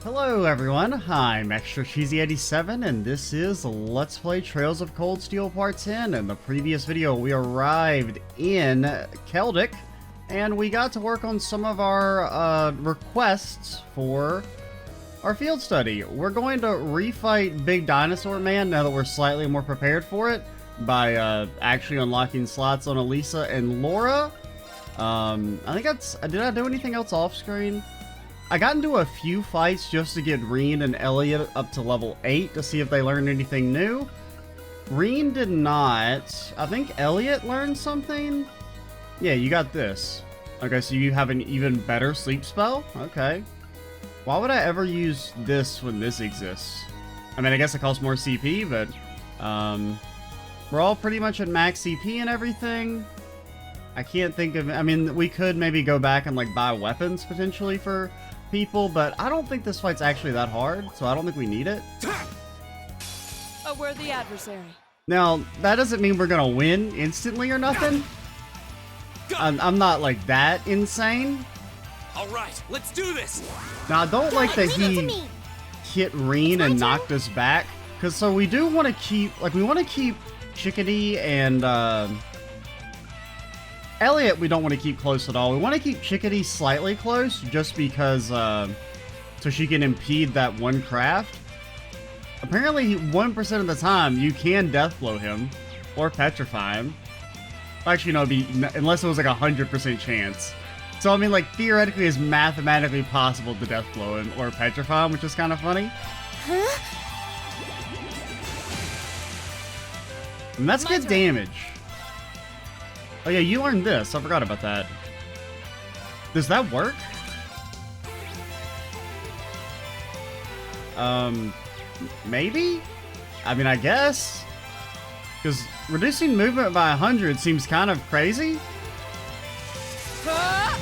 Hello everyone, I'm Extra Cheesy 87 and this is Let's Play Trails of Cold Steel Part 10. In the previous video we arrived in Celtic and we got to work on some of our requests for our field study. We're going to refight Big Dinosaur Man now that we're slightly more prepared for it by actually unlocking slots on Elisa and Laura. I think that's... did I do anything else off screen? I got into a few fights just to get Rean and Elliot up to level 8 to see if they learned anything new. Rean did not. I think Elliot learned something. Yeah, you got this. Okay, so you have an even better sleep spell? Okay. Why would I ever use this when this exists? I mean, I guess it costs more CP, but we're all pretty much at max CP and everything. I can't think of... I mean, we could maybe go back and like buy weapons potentially for people, but I don't think this fight's actually that hard, so I don't think we need it. A worthy adversary. Now, that doesn't mean we're gonna win instantly or nothing. I'm not like that insane. All right, let's do this. Now, I don't like that he hit Rean and knocked us back, because so we do want to keep, like, we want to keep Chickadee and Elliot we don't want to keep close at all. We want to keep Chickadee slightly close just because so she can impede that one craft. Apparently 1% of the time you can death blow him or petrify him. Actually no, unless it was like 100% chance. So I mean, like, theoretically it's mathematically possible to death blow him or petrify him, which is kind of funny. Huh? And that's good damage. Oh yeah, you learned this. I forgot about that. Does that work? Maybe? I mean, I guess. Because reducing movement by 100 seems kind of crazy. My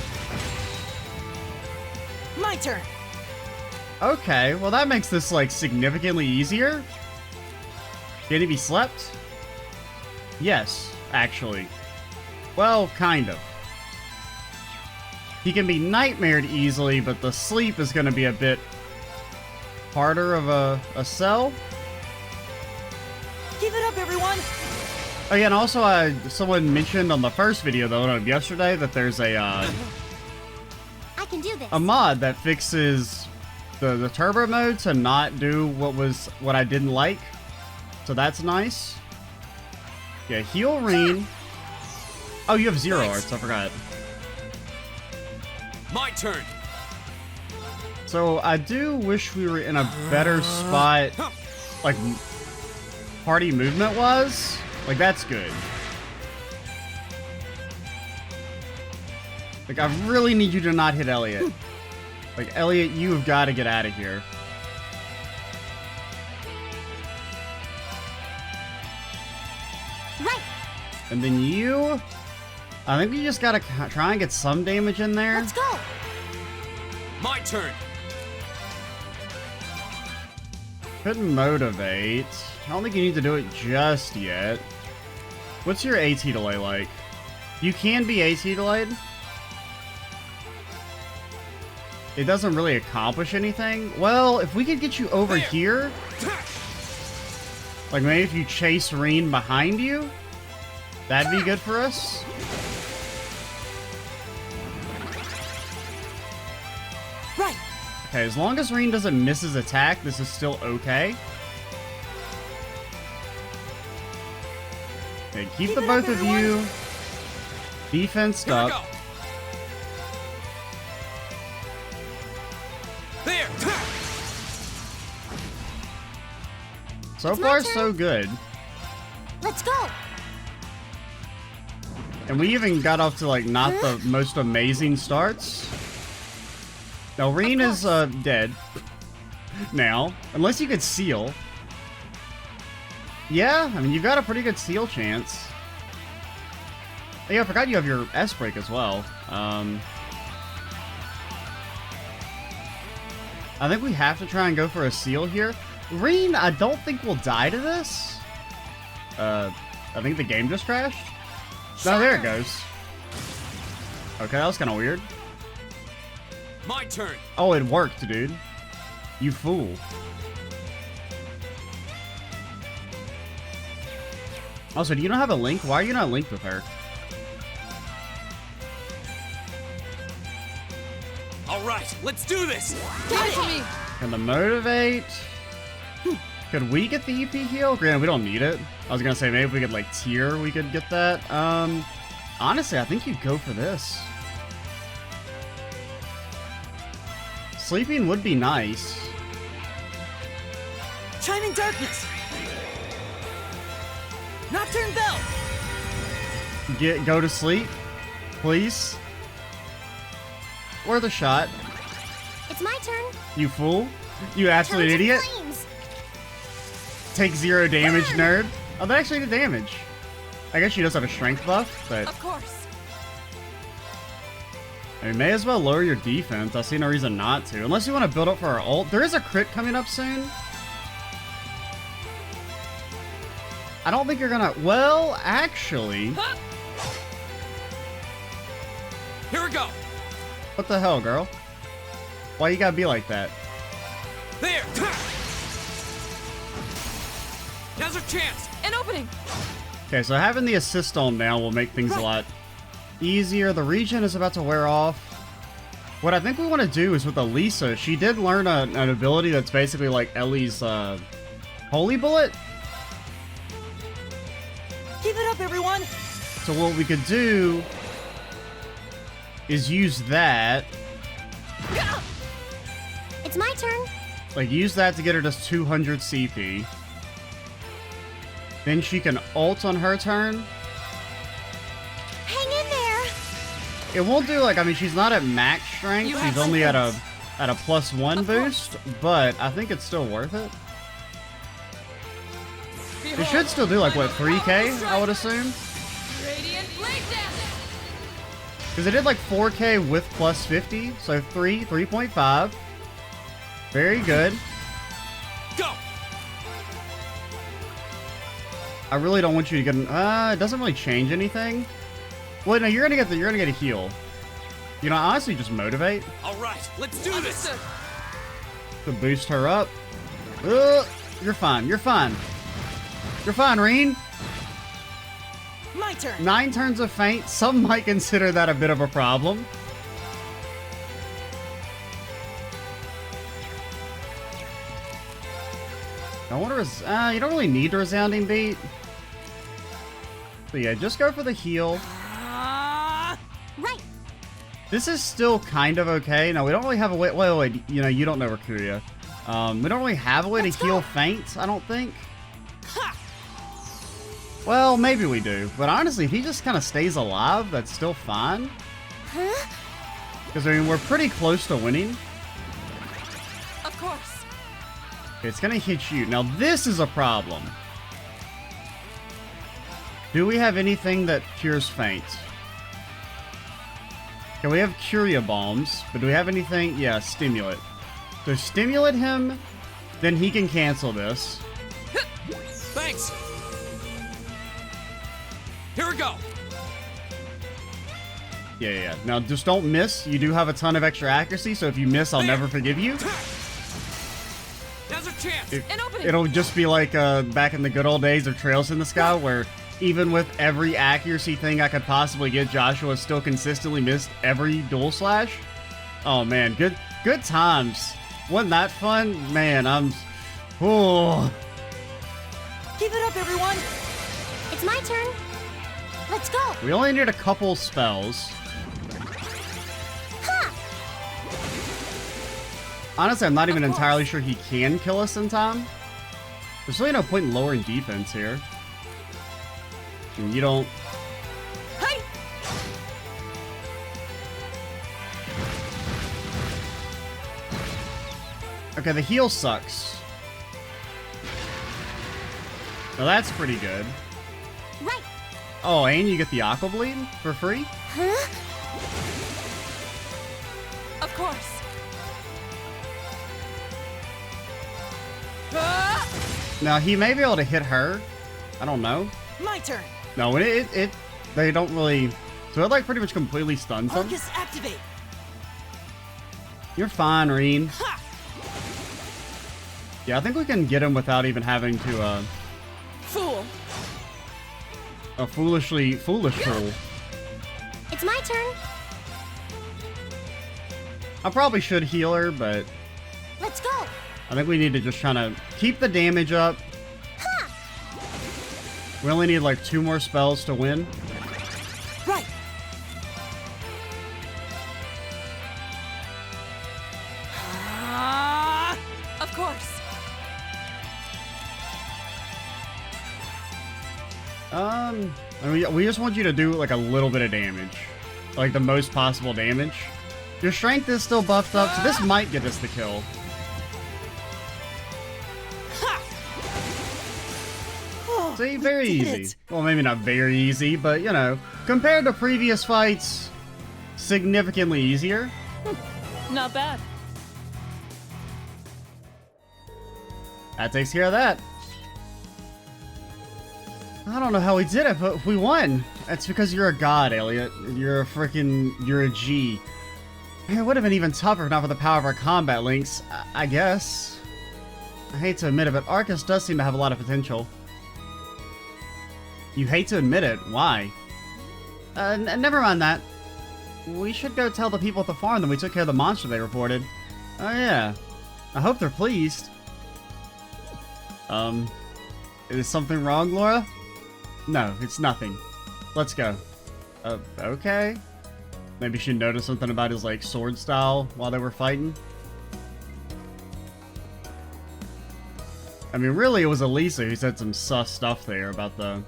turn. Okay, well that makes this, like, significantly easier. Can he be slept? Yes, actually. Well, kind of. He can be nightmared easily, but the sleep is going to be a bit harder of a sell. Give it up, everyone. Oh yeah, and also someone mentioned on the first video, though, yesterday, that there's a I can do this. a mod that fixes the turbo mode to not do what I didn't like. So that's nice. Yeah, heal Rean. Oh, you have zero arts, I forgot. My turn. So I do wish we were in a better spot, like, party movement was. Like, that's good. Like, I really need you to not hit Elliot. Like, Elliot, you have got to get out of here. Right. And then you... I think you just gotta try and get some damage in there. Let's go. My turn. Couldn't motivate. I don't think you need to do it just yet. What's your AT delay like? You can be AT delayed. It doesn't really accomplish anything. Well, if we could get you over here, like maybe if you chase Rean behind you, that'd be good for us. Right. Okay, as long as Rean doesn't miss his attack, this is still okay. Okay, keep the both of you defensed up. Go. There. So far, so good. Let's go. And we even got off to, like, not the most amazing starts. Now, Rean is dead. Now, unless you could seal. Yeah, I mean, you've got a pretty good seal chance. Oh, yeah, I forgot you have your S-break as well. I think we have to try and go for a seal here. Rean, I don't think will die to this. I think the game just crashed. No, there it goes. Okay, that was kind of weird. My turn. Oh, it worked, dude. You fool. Also, do you not have a link? Why are you not linked with her? All right, let's do this. Give it to me. Can the motivate? Could we get the EP heal? Granted, we don't need it. I was gonna say maybe if we could like tier, we could get that. Honestly, I think you'd go for this. Sleeping would be nice. Chiming darkness. Nocturne bell. Go to sleep, please. Worth a shot. It's my turn. You fool. You absolute Toads and idiot. flames. Take 0 damage, nerd. Oh, that actually did damage. I guess she does have a strength buff, but Of course. I mean, may as well lower your defense. I see no reason not to. Unless you want to build up for our ult. There is a crit coming up soon. I don't think you're gonna... Well, actually... Here we go. What the hell, girl? Why you gotta be like that? There. Now's our chance. An opening. Okay, so having the assist on now will make things a lot easier. The regen is about to wear off. What I think we want to do is with Elisa, she did learn an ability that's basically like Ellie's Holy Bullet. Keep it up, everyone. So what we could do is use that. It's my turn. Like, use that to get her just 200 CP. Then she can ult on her turn. Hang in there. It won't do, like, I mean, she's not at max strength. You have She's only at a seconds. +1 Of boost, but I think it's still worth it. It Behold, should still do, like, what, 3k, powerful I would strike. assume? Radiant blade dance. Because it did, like, 4k with +50, so 3.5. Very good. Go. I really don't want you to get an... it doesn't really change anything. Well, no, you're gonna get a heal. You know, honestly, just motivate All right, let's do this. Understood. to boost her up. You're fine. You're fine. You're fine, Rean. My turn. 9 turns of faint. Some might consider that a bit of a problem. I wonder is you don't really need a resounding beat. So yeah, just go for the heal. Right. This is still kind of okay. Now we don't really have a way. Wait. You know, you don't know Mercuria. We don't really have a way to heal faint. I don't think. Well, maybe we do. But honestly, if he just kind of stays alive, that's still fine. Huh? Because I mean, we're pretty close to winning. Of course. Okay, it's gonna hit you. Now this is a problem. Do we have anything that cures faint? Okay, we have Curia Bombs, but do we have anything? Yeah, Stimulate. So Stimulate him, then he can cancel this. Thanks. Here we go. Yeah. Now just don't miss. You do have a ton of extra accuracy, so if you miss, I'll never forgive you. Now's our chance. An opening. It'll just be like back in the good old days of Trails in the Sky, where even with every accuracy thing I could possibly get, Joshua still consistently missed every dual slash. Oh man, good times. Wasn't that fun? Man, oh. Keep it up, everyone. It's my turn. Let's go. We only need a couple spells. Ha! Honestly, I'm not even Of course. entirely sure he can kill us in time. There's really no point in lowering defense here. I mean, you don't... Hey. Okay, the heal sucks. Now that's pretty good. Right. Oh, and you get the Aqua Bleed for free? Huh? Of course. Ah! Now, he may be able to hit her. I don't know. My turn. No, they don't really... So it, like, pretty much completely stuns him. Focus activate. You're fine, Rean. Ha! Yeah, I think we can get him without even having to, Fool. a foolish fool. It's my turn. I probably should heal her, but Let's go. I think we need to just try to keep the damage up. Ha! We only need like 2 more spells to win. Right. Of course. I mean, we just want you to do like a little bit of damage. Like the most possible damage. Your strength is still buffed up, so this might get us the kill. See, very did easy. it. Well, maybe not very easy, but you know, compared to previous fights, significantly easier. Not bad. That takes care of that. I don't know how we did it, but we won. That's because you're a god, Elliot. You're a G. It would have been even tougher if not for the power of our combat links, I guess. I hate to admit it, but Arcus does seem to have a lot of potential. You hate to admit it. Why? Never mind that. We should go tell the people at the farm that we took care of the monster they reported. Oh yeah. I hope they're pleased. Is something wrong, Laura? No, it's nothing. Let's go. Okay. Maybe she noticed something about his, like, sword style while they were fighting. I mean, really, it was Elisa who said some sus stuff there about the...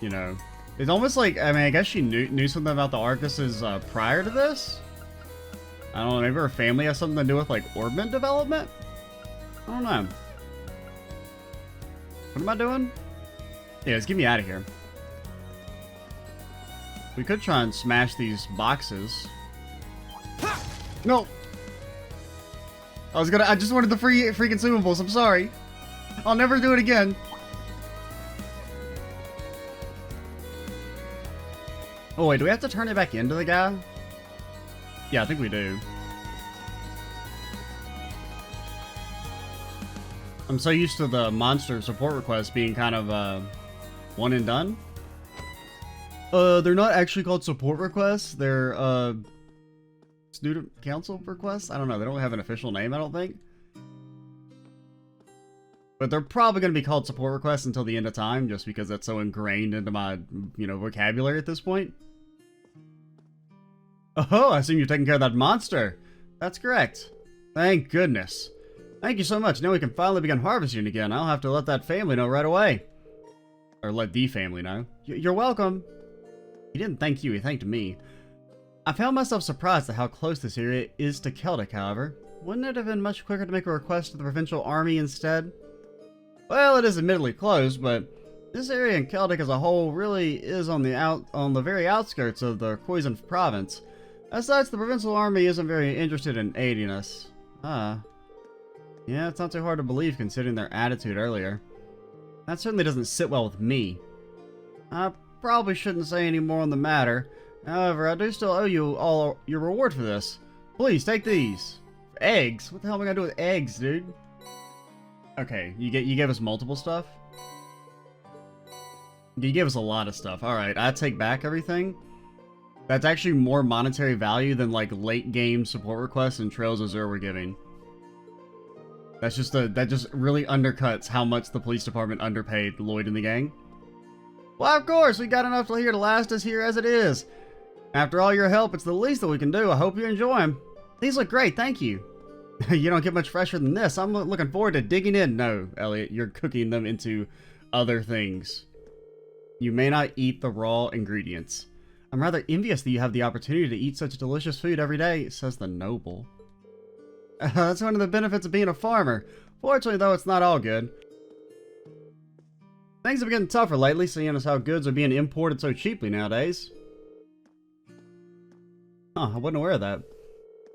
You know... It's almost like, I mean, I guess she knew something about the Arcuses, prior to this? I don't know, maybe her family has something to do with, like, orbment development? I don't know. What am I doing? Yeah, let's get me out of here. We could try and smash these boxes. No! I just wanted the free consumables, I'm sorry. I'll never do it again. Oh wait, do we have to turn it back into the guy? Yeah, I think we do. I'm so used to the monster support requests being kind of, one and done. They're not actually called support requests. They're, student council requests? I don't know. They don't have an official name, I don't think. But they're probably going to be called support requests until the end of time, just because that's so ingrained into my, you know, vocabulary at this point. Oh, I assume you're taking care of that monster. That's correct. Thank goodness. Thank you so much. Now we can finally begin harvesting again. I'll have to let that family know right away. Or let the family know. You're welcome. He didn't thank you, he thanked me. I found myself surprised at how close this area is to Celtic, however. Wouldn't it have been much quicker to make a request to the provincial army instead? Well, it is admittedly close, but this area in Celtic as a whole really is on the very outskirts of the Khoisan province. As such, the provincial army isn't very interested in aiding us. Yeah, it's not too hard to believe considering their attitude earlier. That certainly doesn't sit well with me. I probably shouldn't say any more on the matter. However, I do still owe you all your reward for this. Please, take these. Eggs? What the hell am I gonna do with eggs, dude? Okay, you gave us multiple stuff? You gave us a lot of stuff. Alright, I take back everything. That's actually more monetary value than, like, late game support requests and Trails of Azure were giving. That just really undercuts how much the police department underpaid Lloyd and the gang. Well, of course, we got enough here to last us here as it is. After all your help, it's the least that we can do. I hope you enjoy them. These look great, thank you. You don't get much fresher than this. I'm looking forward to digging in. No, Elliot, you're cooking them into other things. You may not eat the raw ingredients. I'm rather envious that you have the opportunity to eat such delicious food every day, says the noble. That's one of the benefits of being a farmer. Fortunately, though, it's not all good. Things have been getting tougher lately, seeing as how goods are being imported so cheaply nowadays. Huh, I wasn't aware of that.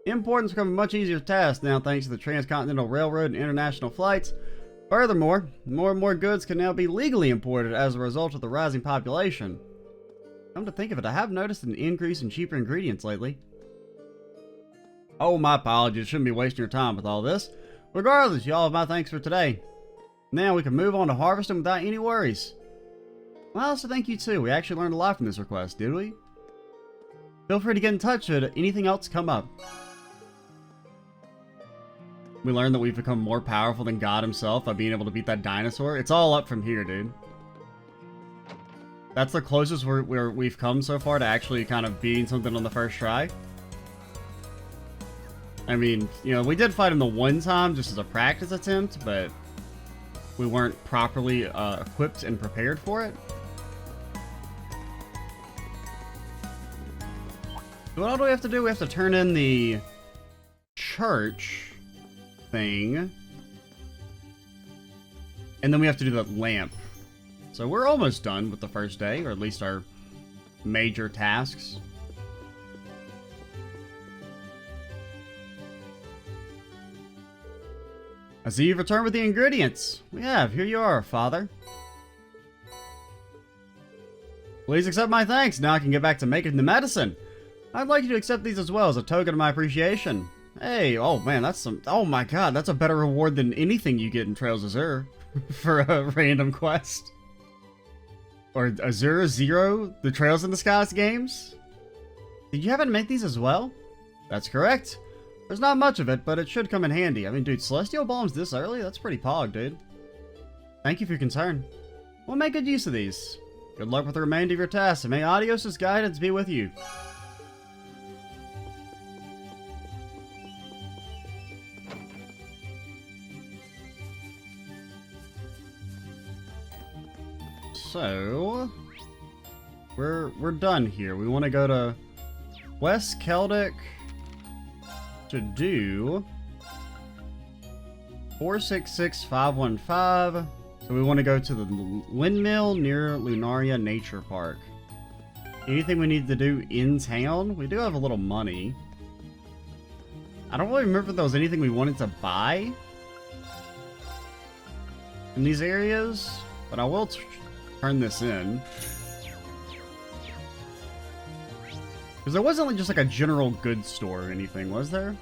Importing's become a much easier task now thanks to the Transcontinental Railroad and international flights. Furthermore, more and more goods can now be legally imported as a result of the rising population. Come to think of it, I have noticed an increase in cheaper ingredients lately. Oh, my apologies. Shouldn't be wasting your time with all this. Regardless, y'all have my thanks for today. Now we can move on to harvesting without any worries. Well, so thank you too. We actually learned a lot from this request, did we? Feel free to get in touch should anything else come up. We learned that we've become more powerful than God himself by being able to beat that dinosaur. It's all up from here, dude. That's the closest we've come so far to actually kind of beating something on the first try. I mean, you know, we did fight him the one time just as a practice attempt, but we weren't properly equipped and prepared for it. So what all do we have to do? We have to turn in the church thing. And then we have to do the lamp. So we're almost done with the first day, or at least our major tasks. I see you've returned with the ingredients. We have. Here you are, Father. Please accept my thanks. Now I can get back to making the medicine. I'd like you to accept these as well as a token of my appreciation. Hey, oh man, that's some... Oh my god, that's a better reward than anything you get in Trails Azure for a random quest. Or Azure Zero, the Trails in the Skies games? Did you happen to make these as well? That's correct. There's not much of it, but it should come in handy. I mean, dude, Celestial Bombs this early? That's pretty pog, dude. Thank you for your concern. We'll make good use of these. Good luck with the remainder of your tasks, and may Adios' guidance be with you. So, we're done here. We want to go to West Celtic to do 466515. So we want to go to the windmill near Lunaria Nature Park. Anything we need to do in town? We do have a little money. I don't really remember if there was anything we wanted to buy in these areas, but I will turn this in. Because there wasn't just like a general goods store or anything, was there?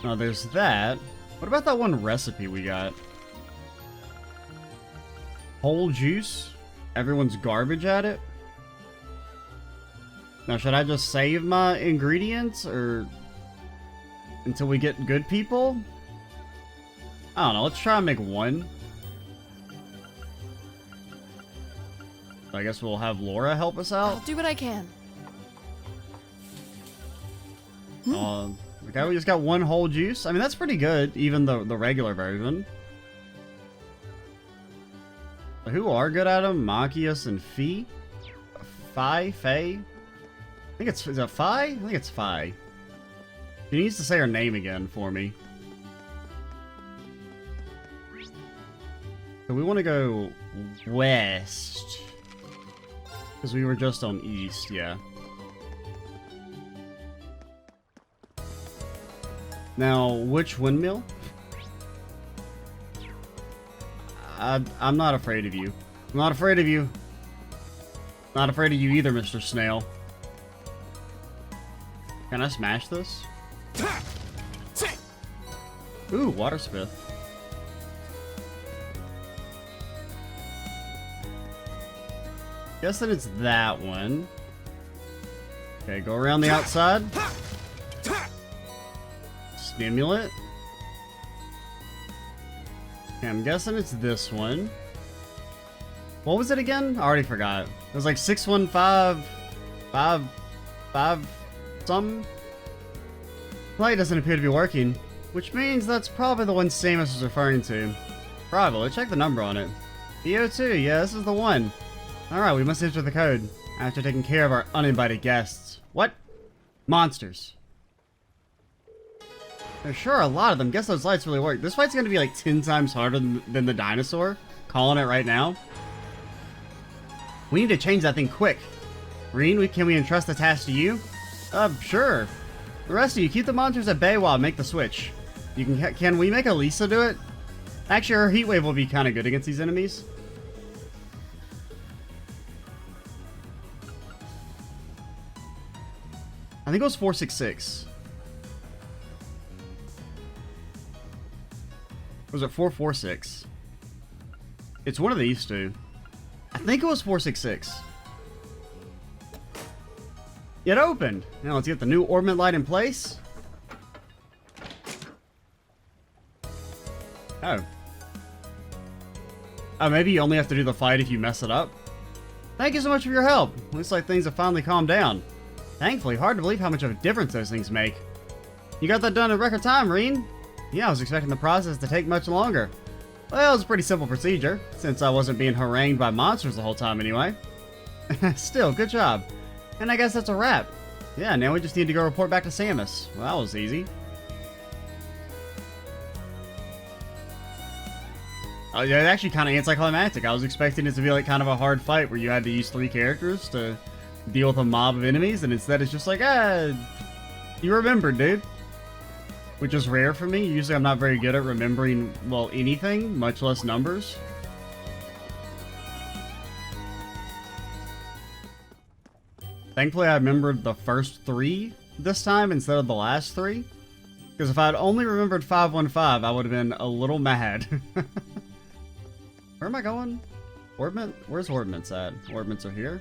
No, there's that. What about that one recipe we got? Whole juice? Everyone's garbage at it? Now, should I just save my ingredients or until we get good people? I don't know, let's try and make one. I guess we'll have Laura help us I'll out. do what I can. Okay, we just got one whole juice. I mean, that's pretty good, even the regular version. Who are good at them? Machias and Fee? Faye? I think it's... Is it Faye? I think it's Faye. She needs to say her name again for me. So we want to go west. Because we were just on east, yeah. Now, which windmill? I'm not afraid of you. I'm not afraid of you. Not afraid of you either, Mr. Snail. Can I smash this? Ooh, water smith. Guess that it's that one. Okay, go around the outside. Stimulant. Okay, I'm guessing it's this one. What was it again? I already forgot. It was like 61555 something. Light doesn't appear to be working, which means that's probably the one Samus was referring to. Probably. Check the number on it. BO2, yeah, this is the one. Alright, we must enter the code after taking care of our uninvited guests. What? Monsters. There sure are a lot of them. Guess those lights really work. This fight's gonna be like 10 times harder than the dinosaur. Calling it right now. We need to change that thing quick. Rean, can we entrust the task to you? Sure. The rest of you, keep the monsters at bay while I make the switch. Can we make Elisa do it? Actually, her heat wave will be kind of good against these enemies. I think it was 466. Was it 446? It's one of these two. I think it was 466. It opened. Now let's get the new orbment light in place. Oh. Oh, maybe you only have to do the fight if you mess it up. Thank you so much for your help. Looks like things have finally calmed down. Thankfully, hard to believe how much of a difference those things make. You got that done in record time, Rean? Yeah, I was expecting the process to take much longer. Well, it was a pretty simple procedure, since I wasn't being harangued by monsters the whole time anyway. Still, good job. And I guess that's a wrap. Yeah, now we just need to go report back to Samus. Well, that was easy. Oh, yeah, actually kind of anticlimactic. I was expecting it to be like kind of a hard fight where you had to use 3 characters to deal with a mob of enemies, and instead it's just like, you remembered, dude. Which is rare for me. Usually I'm not very good at remembering, well, anything, much less numbers. Thankfully I remembered the first 3 this time instead of the last 3. Because if I had only remembered 515, I would have been a little mad. Where am I going? Orbment? Where's Orbments at? Orbments are here.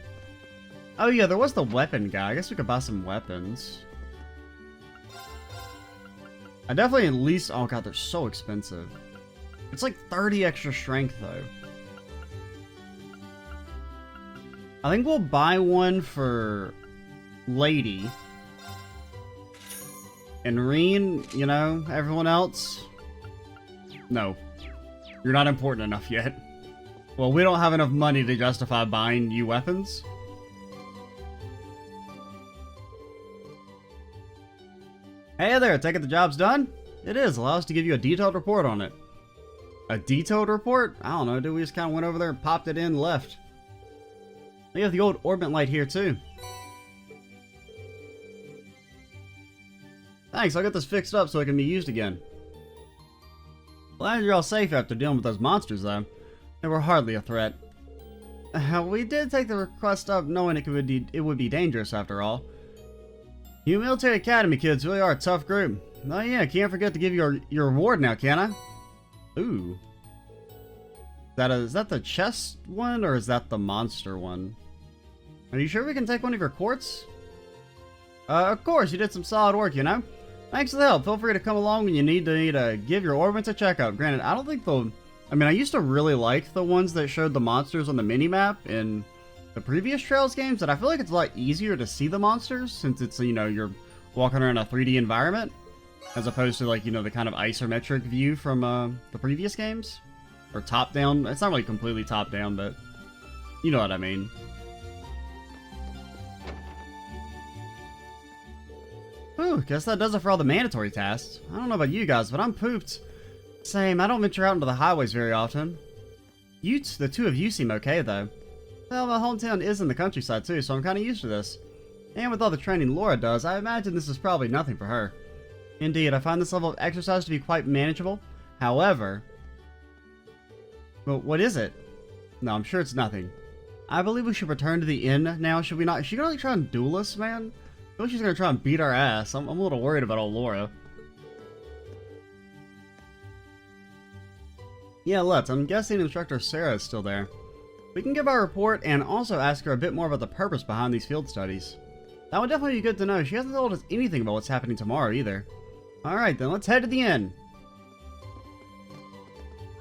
Oh yeah, there was the weapon guy. I guess we could buy some weapons. I definitely at least... Oh god, they're so expensive. It's like 30 extra strength though. I think we'll buy one for Lady. And Rean, you know, everyone else? No. You're not important enough yet. Well, we don't have enough money to justify buying you weapons. Hey there, take it the job's done? It is. Allow us to give you a detailed report on it. A detailed report? I don't know, dude. We just kind of went over there and popped it in and left. We have the old orbit light here, too. Thanks, I'll get this fixed up so it can be used again. Glad you're all safe after dealing with those monsters, though. They were hardly a threat. We did take the request up knowing it would be dangerous after all. You military academy kids really are a tough group. Oh yeah, can't forget to give you your reward now, can I? Ooh. Is that the chest one, or is that the monster one? Are you sure we can take one of your quartz? Of course, you did some solid work, you know? Thanks for the help. Feel free to come along when you need to give your orbits a checkup. Granted, I don't think I mean, I used to really like the ones that showed the monsters on the minimap in the previous Trails games, but I feel like it's a lot easier to see the monsters since it's, you know, you're walking around a 3D environment as opposed to, like, you know, the kind of isometric view from the previous games. Or top-down. It's not really completely top-down, but you know what I mean. Whew, guess that does it for all the mandatory tasks. I don't know about you guys, but I'm pooped. Same, I don't venture out into the highways very often. The two of you seem okay, though. Well, my hometown is in the countryside, too, so I'm kind of used to this. And with all the training Laura does, I imagine this is probably nothing for her. Indeed, I find this level of exercise to be quite manageable. However... Well, what is it? No, I'm sure it's nothing. I believe we should return to the inn now, should we not? Is she gonna try and duel us, man? I feel like she's gonna try and beat our ass. I'm a little worried about old Laura. Yeah, let's. I'm guessing Instructor Sarah is still there. We can give our report and also ask her a bit more about the purpose behind these field studies. That would definitely be good to know. She hasn't told us anything about what's happening tomorrow either. Alright then, let's head to the inn.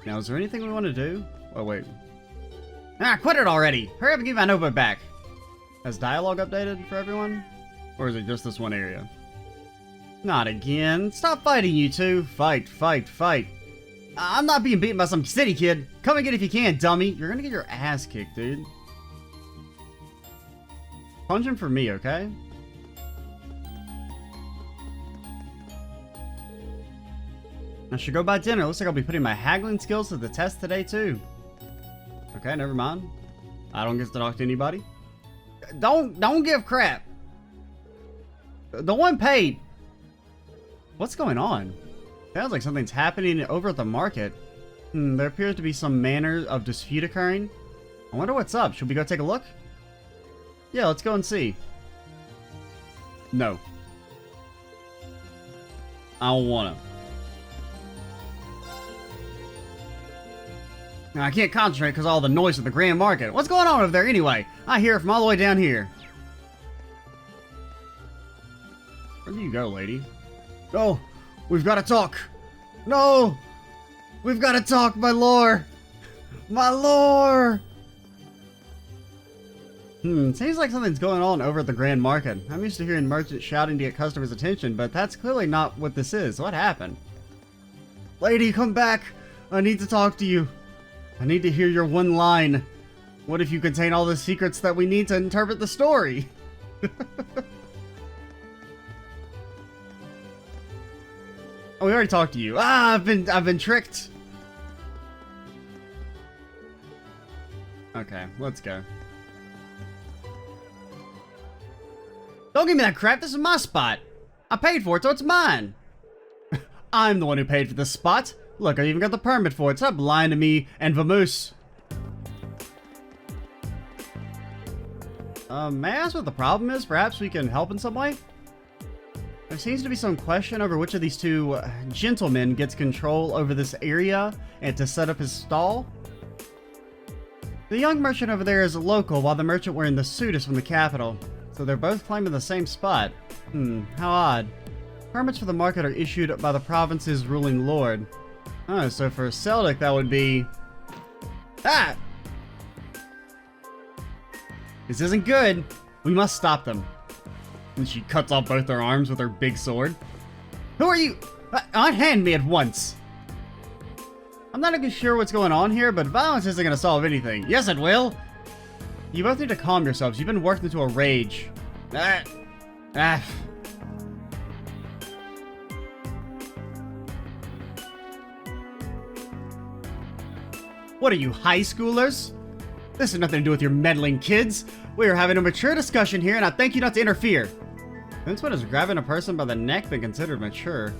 Now, is there anything we want to do? Oh, wait. Ah, quit it already! Hurry up and give my notebook back! Has dialogue updated for everyone? Or is it just this one area? Not again. Stop fighting, you two. Fight, fight, fight. I'm not being beaten by some city kid. Come and get it if you can, dummy. You're gonna get your ass kicked, dude. Punch him for me, okay? I should go buy dinner. Looks like I'll be putting my haggling skills to the test today, too. Okay, never mind. I don't get to talk to anybody. Don't give crap. The one paid. What's going on? Sounds like something's happening over at the market. There appears to be some manner of dispute occurring. I wonder what's up. Should we go take a look? Yeah, let's go and see. No. I don't wanna. Now, I can't concentrate because of all the noise at the Grand Market. What's going on over there anyway? I hear it from all the way down here. Where do you go, lady? No, we've got to talk. No, we've got to talk, my lore. My lore. Seems like something's going on over at the Grand Market. I'm used to hearing merchants shouting to get customers' attention, but that's clearly not what this is. What happened? Lady, come back. I need to talk to you. I need to hear your one line. What if you contain all the secrets that we need to interpret the story? Oh, we already talked to you. Ah, I've been tricked. Okay, let's go. Don't give me that crap. This is my spot. I paid for it, so it's mine. I'm the one who paid for this spot. Look, I even got the permit for it. Stop lying to me and Vamoose. May I ask what the problem is? Perhaps we can help in some way? There seems to be some question over which of these two gentlemen gets control over this area and to set up his stall. The young merchant over there is a local, while the merchant wearing the suit is from the capital. So they're both claiming the same spot. How odd. Permits for the market are issued by the province's ruling lord. Oh, so for Celtic that would be... Ah! This isn't good. We must stop them. And she cuts off both their arms with her big sword. Who are you? Unhand me at once. I'm not even sure what's going on here, but violence isn't going to solve anything. Yes, it will. You both need to calm yourselves. You've been worked into a rage. What are you, high schoolers? This has nothing to do with your meddling kids. We are having a mature discussion here, and I thank you not to interfere. Since when is grabbing a person by the neck been considered mature?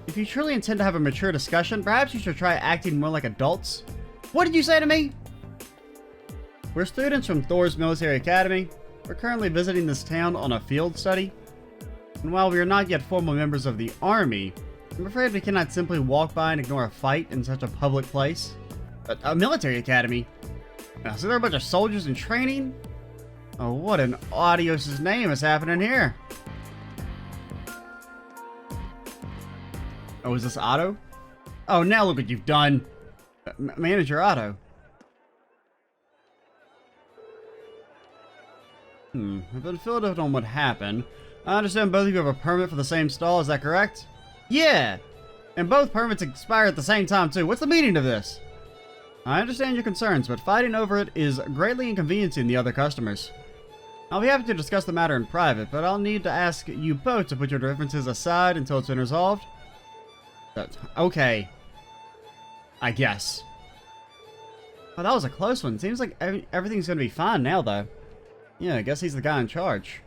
If you truly intend to have a mature discussion, perhaps you should try acting more like adults. What did you say to me? We're students from Thor's Military Academy. We're currently visiting this town on a field study. And while we are not yet formal members of the army, I'm afraid we cannot simply walk by and ignore a fight in such a public place. A military academy? So there are a bunch of soldiers in training? Oh, what an adios' name is happening here. Oh, is this Otto? Oh, now look what you've done. Manager Otto. I've been filled in on what happened. I understand both of you have a permit for the same stall, is that correct? Yeah! And both permits expire at the same time, too. What's the meaning of this? I understand your concerns, but fighting over it is greatly inconveniencing the other customers. I'll be happy to discuss the matter in private, but I'll need to ask you both to put your differences aside until it's been resolved. Okay. I guess. Oh, that was a close one. Seems like everything's gonna be fine now, though. Yeah, I guess he's the guy in charge.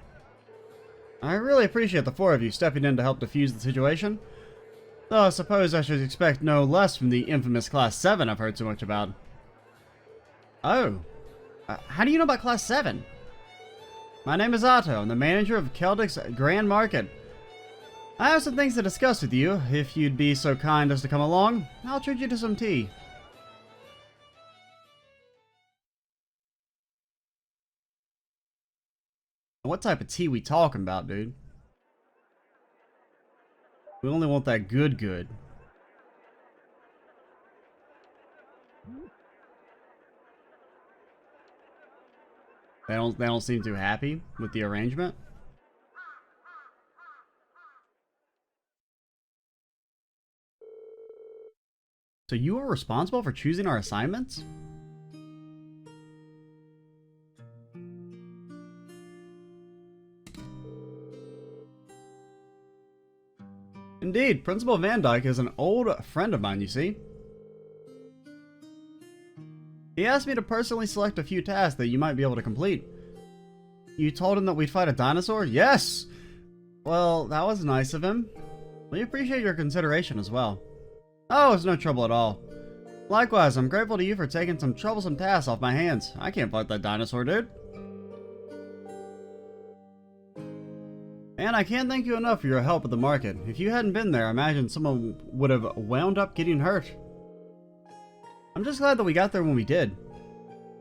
I really appreciate the four of you stepping in to help defuse the situation. Though I suppose I should expect no less from the infamous Class 7 I've heard so much about. Oh. How do you know about Class 7? My name is Otto. I'm the manager of Celtic's Grand Market. I have some things to discuss with you. If you'd be so kind as to come along, I'll treat you to some tea. What type of tea we talking about, dude? We only want that good. They don't seem too happy with the arrangement. So you are responsible for choosing our assignments? Indeed, Principal Van Dyke is an old friend of mine, you see. He asked me to personally select a few tasks that you might be able to complete. You told him that we'd fight a dinosaur? Yes! Well, that was nice of him. We appreciate your consideration as well. Oh, it's no trouble at all. Likewise, I'm grateful to you for taking some troublesome tasks off my hands. I can't fight that dinosaur, dude. And I can't thank you enough for your help at the market. If you hadn't been there, I imagine someone would have wound up getting hurt. I'm just glad that we got there when we did.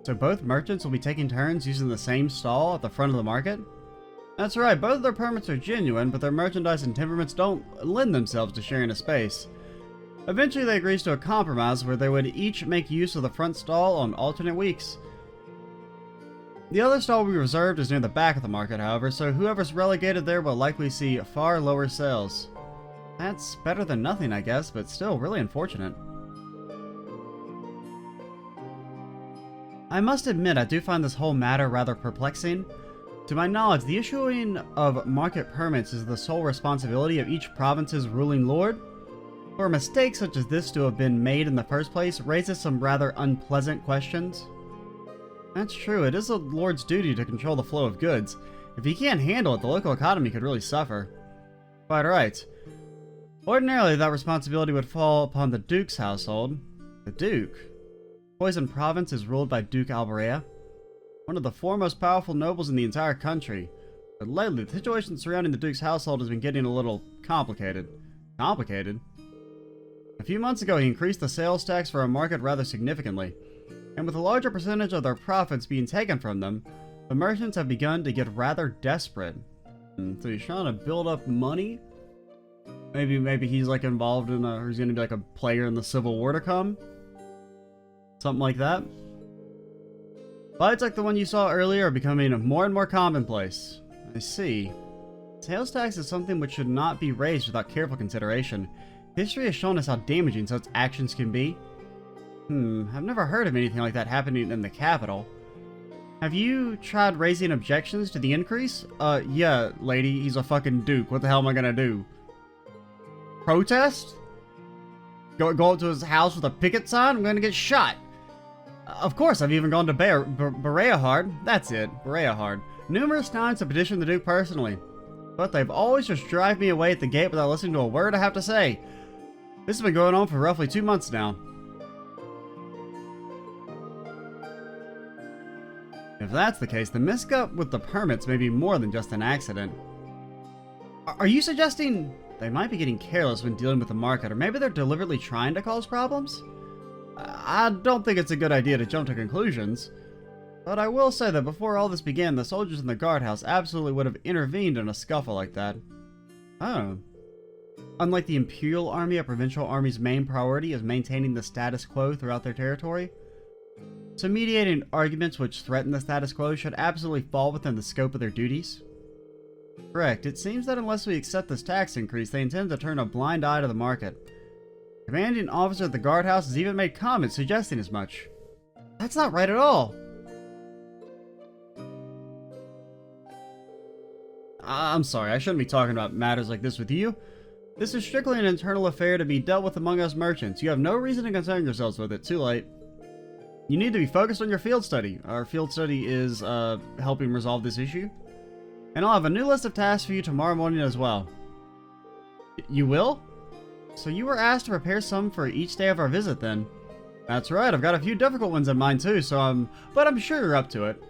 So both merchants will be taking turns using the same stall at the front of the market? That's right, both of their permits are genuine, but their merchandise and temperaments don't lend themselves to sharing a space. Eventually they agreed to a compromise where they would each make use of the front stall on alternate weeks. The other stall we reserved is near the back of the market, however, so whoever's relegated there will likely see far lower sales. That's better than nothing, I guess, but still really unfortunate. I must admit, I do find this whole matter rather perplexing. To my knowledge, the issuing of market permits is the sole responsibility of each province's ruling lord. For a mistake such as this to have been made in the first place raises some rather unpleasant questions. That's true, it is a lord's duty to control the flow of goods. If he can't handle it, the local economy could really suffer. Quite right. Ordinarily, that responsibility would fall upon the Duke's household. The Duke? Poison Province is ruled by Duke Alberea, one of the foremost powerful nobles in the entire country. But lately, the situation surrounding the Duke's household has been getting a little complicated. Complicated? A few months ago, he increased the sales tax for our market rather significantly. And with a larger percentage of their profits being taken from them, the merchants have begun to get rather desperate. So he's trying to build up money? Maybe he's like involved in or he's gonna be like a player in the Civil War to come? Something like that? Fights like the one you saw earlier are becoming more and more commonplace. I see. Sales tax is something which should not be raised without careful consideration. History has shown us how damaging such actions can be. I've never heard of anything like that happening in the capital. Have you tried raising objections to the increase? Yeah, lady, he's a fucking duke. What the hell am I gonna do? Protest? Go up to his house with a picket sign? I'm gonna get shot. Of course, I've even gone to Bereahard. That's it, Bereahard. Numerous times to petition the duke personally. But they've always just drive me away at the gate without listening to a word I have to say. This has been going on for roughly 2 months now. If that's the case, the mix-up with the permits may be more than just an accident. Are you suggesting they might be getting careless when dealing with the market, or maybe they're deliberately trying to cause problems? I don't think it's a good idea to jump to conclusions, but I will say that before all this began, the soldiers in the guardhouse absolutely would have intervened in a scuffle like that. Oh. Unlike the Imperial Army, a provincial army's main priority is maintaining the status quo throughout their territory. So mediating arguments which threaten the status quo should absolutely fall within the scope of their duties. Correct. It seems that unless we accept this tax increase, they intend to turn a blind eye to the market. Commanding officer at the guardhouse has even made comments suggesting as much. That's not right at all. I'm sorry, I shouldn't be talking about matters like this with you. This is strictly an internal affair to be dealt with among us merchants. You have no reason to concern yourselves with it. Too late. You need to be focused on your field study. Our field study is helping resolve this issue. And I'll have a new list of tasks for you tomorrow morning as well. You will? So you were asked to prepare some for each day of our visit then. That's right, I've got a few difficult ones in mind too, but I'm sure you're up to it.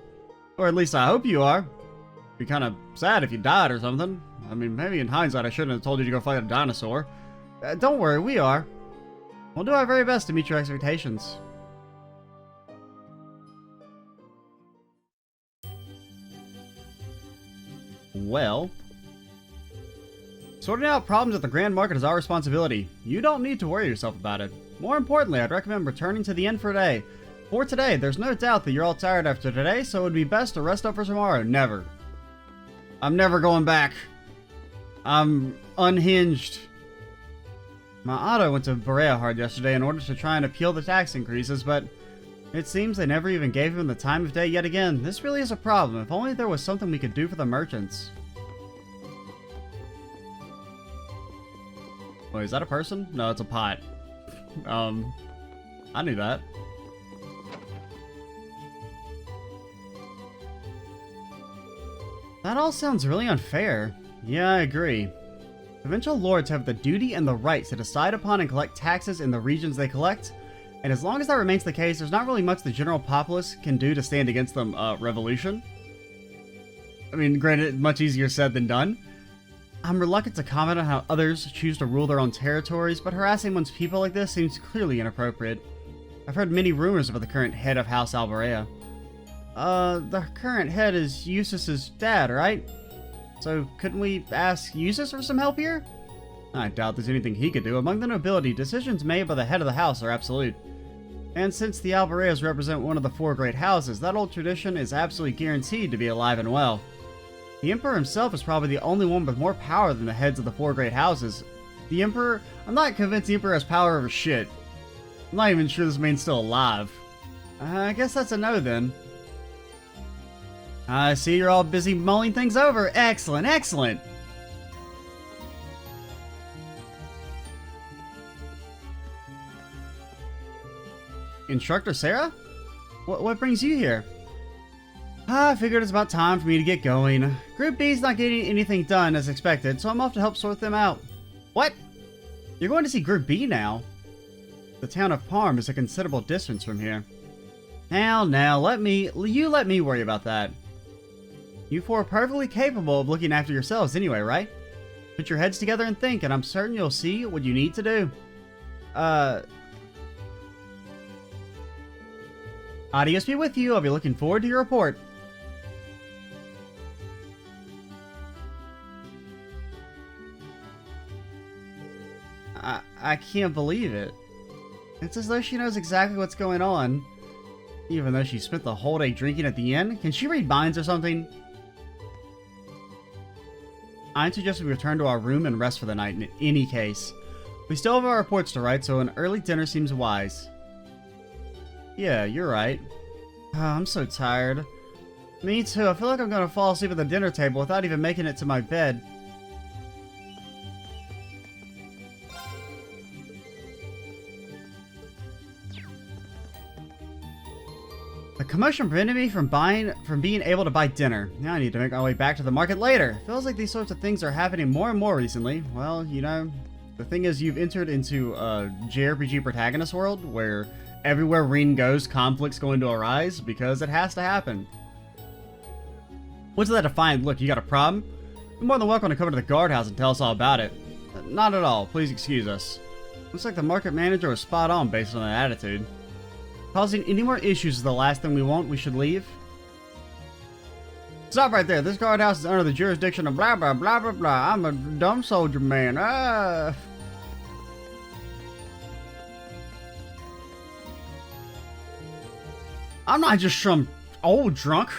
Or at least I hope you are. It'd be kind of sad if you died or something. I mean, maybe in hindsight I shouldn't have told you to go fight a dinosaur. Don't worry, we are. We'll do our very best to meet your expectations. Well, sorting out problems at the Grand Market is our responsibility. You don't need to worry yourself about it. More importantly, I'd recommend returning to the inn for today. For today, there's no doubt that you're all tired after today, so it would be best to rest up for tomorrow. Never. I'm never going back. I'm unhinged. My auto went to Bereahard yesterday in order to try and appeal the tax increases, but it seems they never even gave him the time of day yet again. This really is a problem. If only there was something we could do for the merchants. Wait, is that a person? No, it's a pot. I knew that. That all sounds really unfair. Yeah, I agree. Provincial lords have the duty and the right to decide upon and collect taxes in the regions they collect, and as long as that remains the case, there's not really much the general populace can do to stand against them, revolution. I mean, granted, much easier said than done. I'm reluctant to comment on how others choose to rule their own territories, but harassing one's people like this seems clearly inappropriate. I've heard many rumors about the current head of House Alborea. The current head is Eustace's dad, right? So couldn't we ask Eustace for some help here? I doubt there's anything he could do. Among the nobility, decisions made by the head of the house are absolute. And since the Alboreas represent one of the 4 great houses, that old tradition is absolutely guaranteed to be alive and well. The Emperor himself is probably the only one with more power than the heads of the 4 great houses. The Emperor... I'm not convinced the Emperor has power over shit. I'm not even sure this man's still alive. I guess that's a no then. I see you're all busy mulling things over. Excellent, excellent! Instructor Sarah? What brings you here? I figured it's about time for me to get going. Group D's not getting anything done as expected, so I'm off to help sort them out. What? You're going to see Group B now? The town of Parm is a considerable distance from here. Now, let me worry about that. You 4 are perfectly capable of looking after yourselves anyway, right? Put your heads together and think, and I'm certain you'll see what you need to do. Adios be with you. I'll be looking forward to your report. I can't believe it. It's as though she knows exactly what's going on. Even though she spent the whole day drinking at the inn. Can she read minds or something? I suggest we return to our room and rest for the night in any case. We still have our reports to write, so an early dinner seems wise. Yeah, you're right. Oh, I'm so tired. Me too. I feel like I'm gonna fall asleep at the dinner table without even making it to my bed. The commotion prevented me from being able to buy dinner. Now I need to make my way back to the market later. Feels like these sorts of things are happening more and more recently. Well, you know, the thing is you've entered into a JRPG protagonist world where everywhere Rean goes, conflict's going to arise because it has to happen. What's that defiant look? You got a problem? You're more than welcome to come to the guardhouse and tell us all about it. Not at all. Please excuse us. Looks like the market manager was spot on based on that attitude. Causing any more issues is the last thing we want. We should leave. Stop right there. This guardhouse is under the jurisdiction of blah blah blah blah blah. I'm a dumb soldier man. I'm not just some old drunk.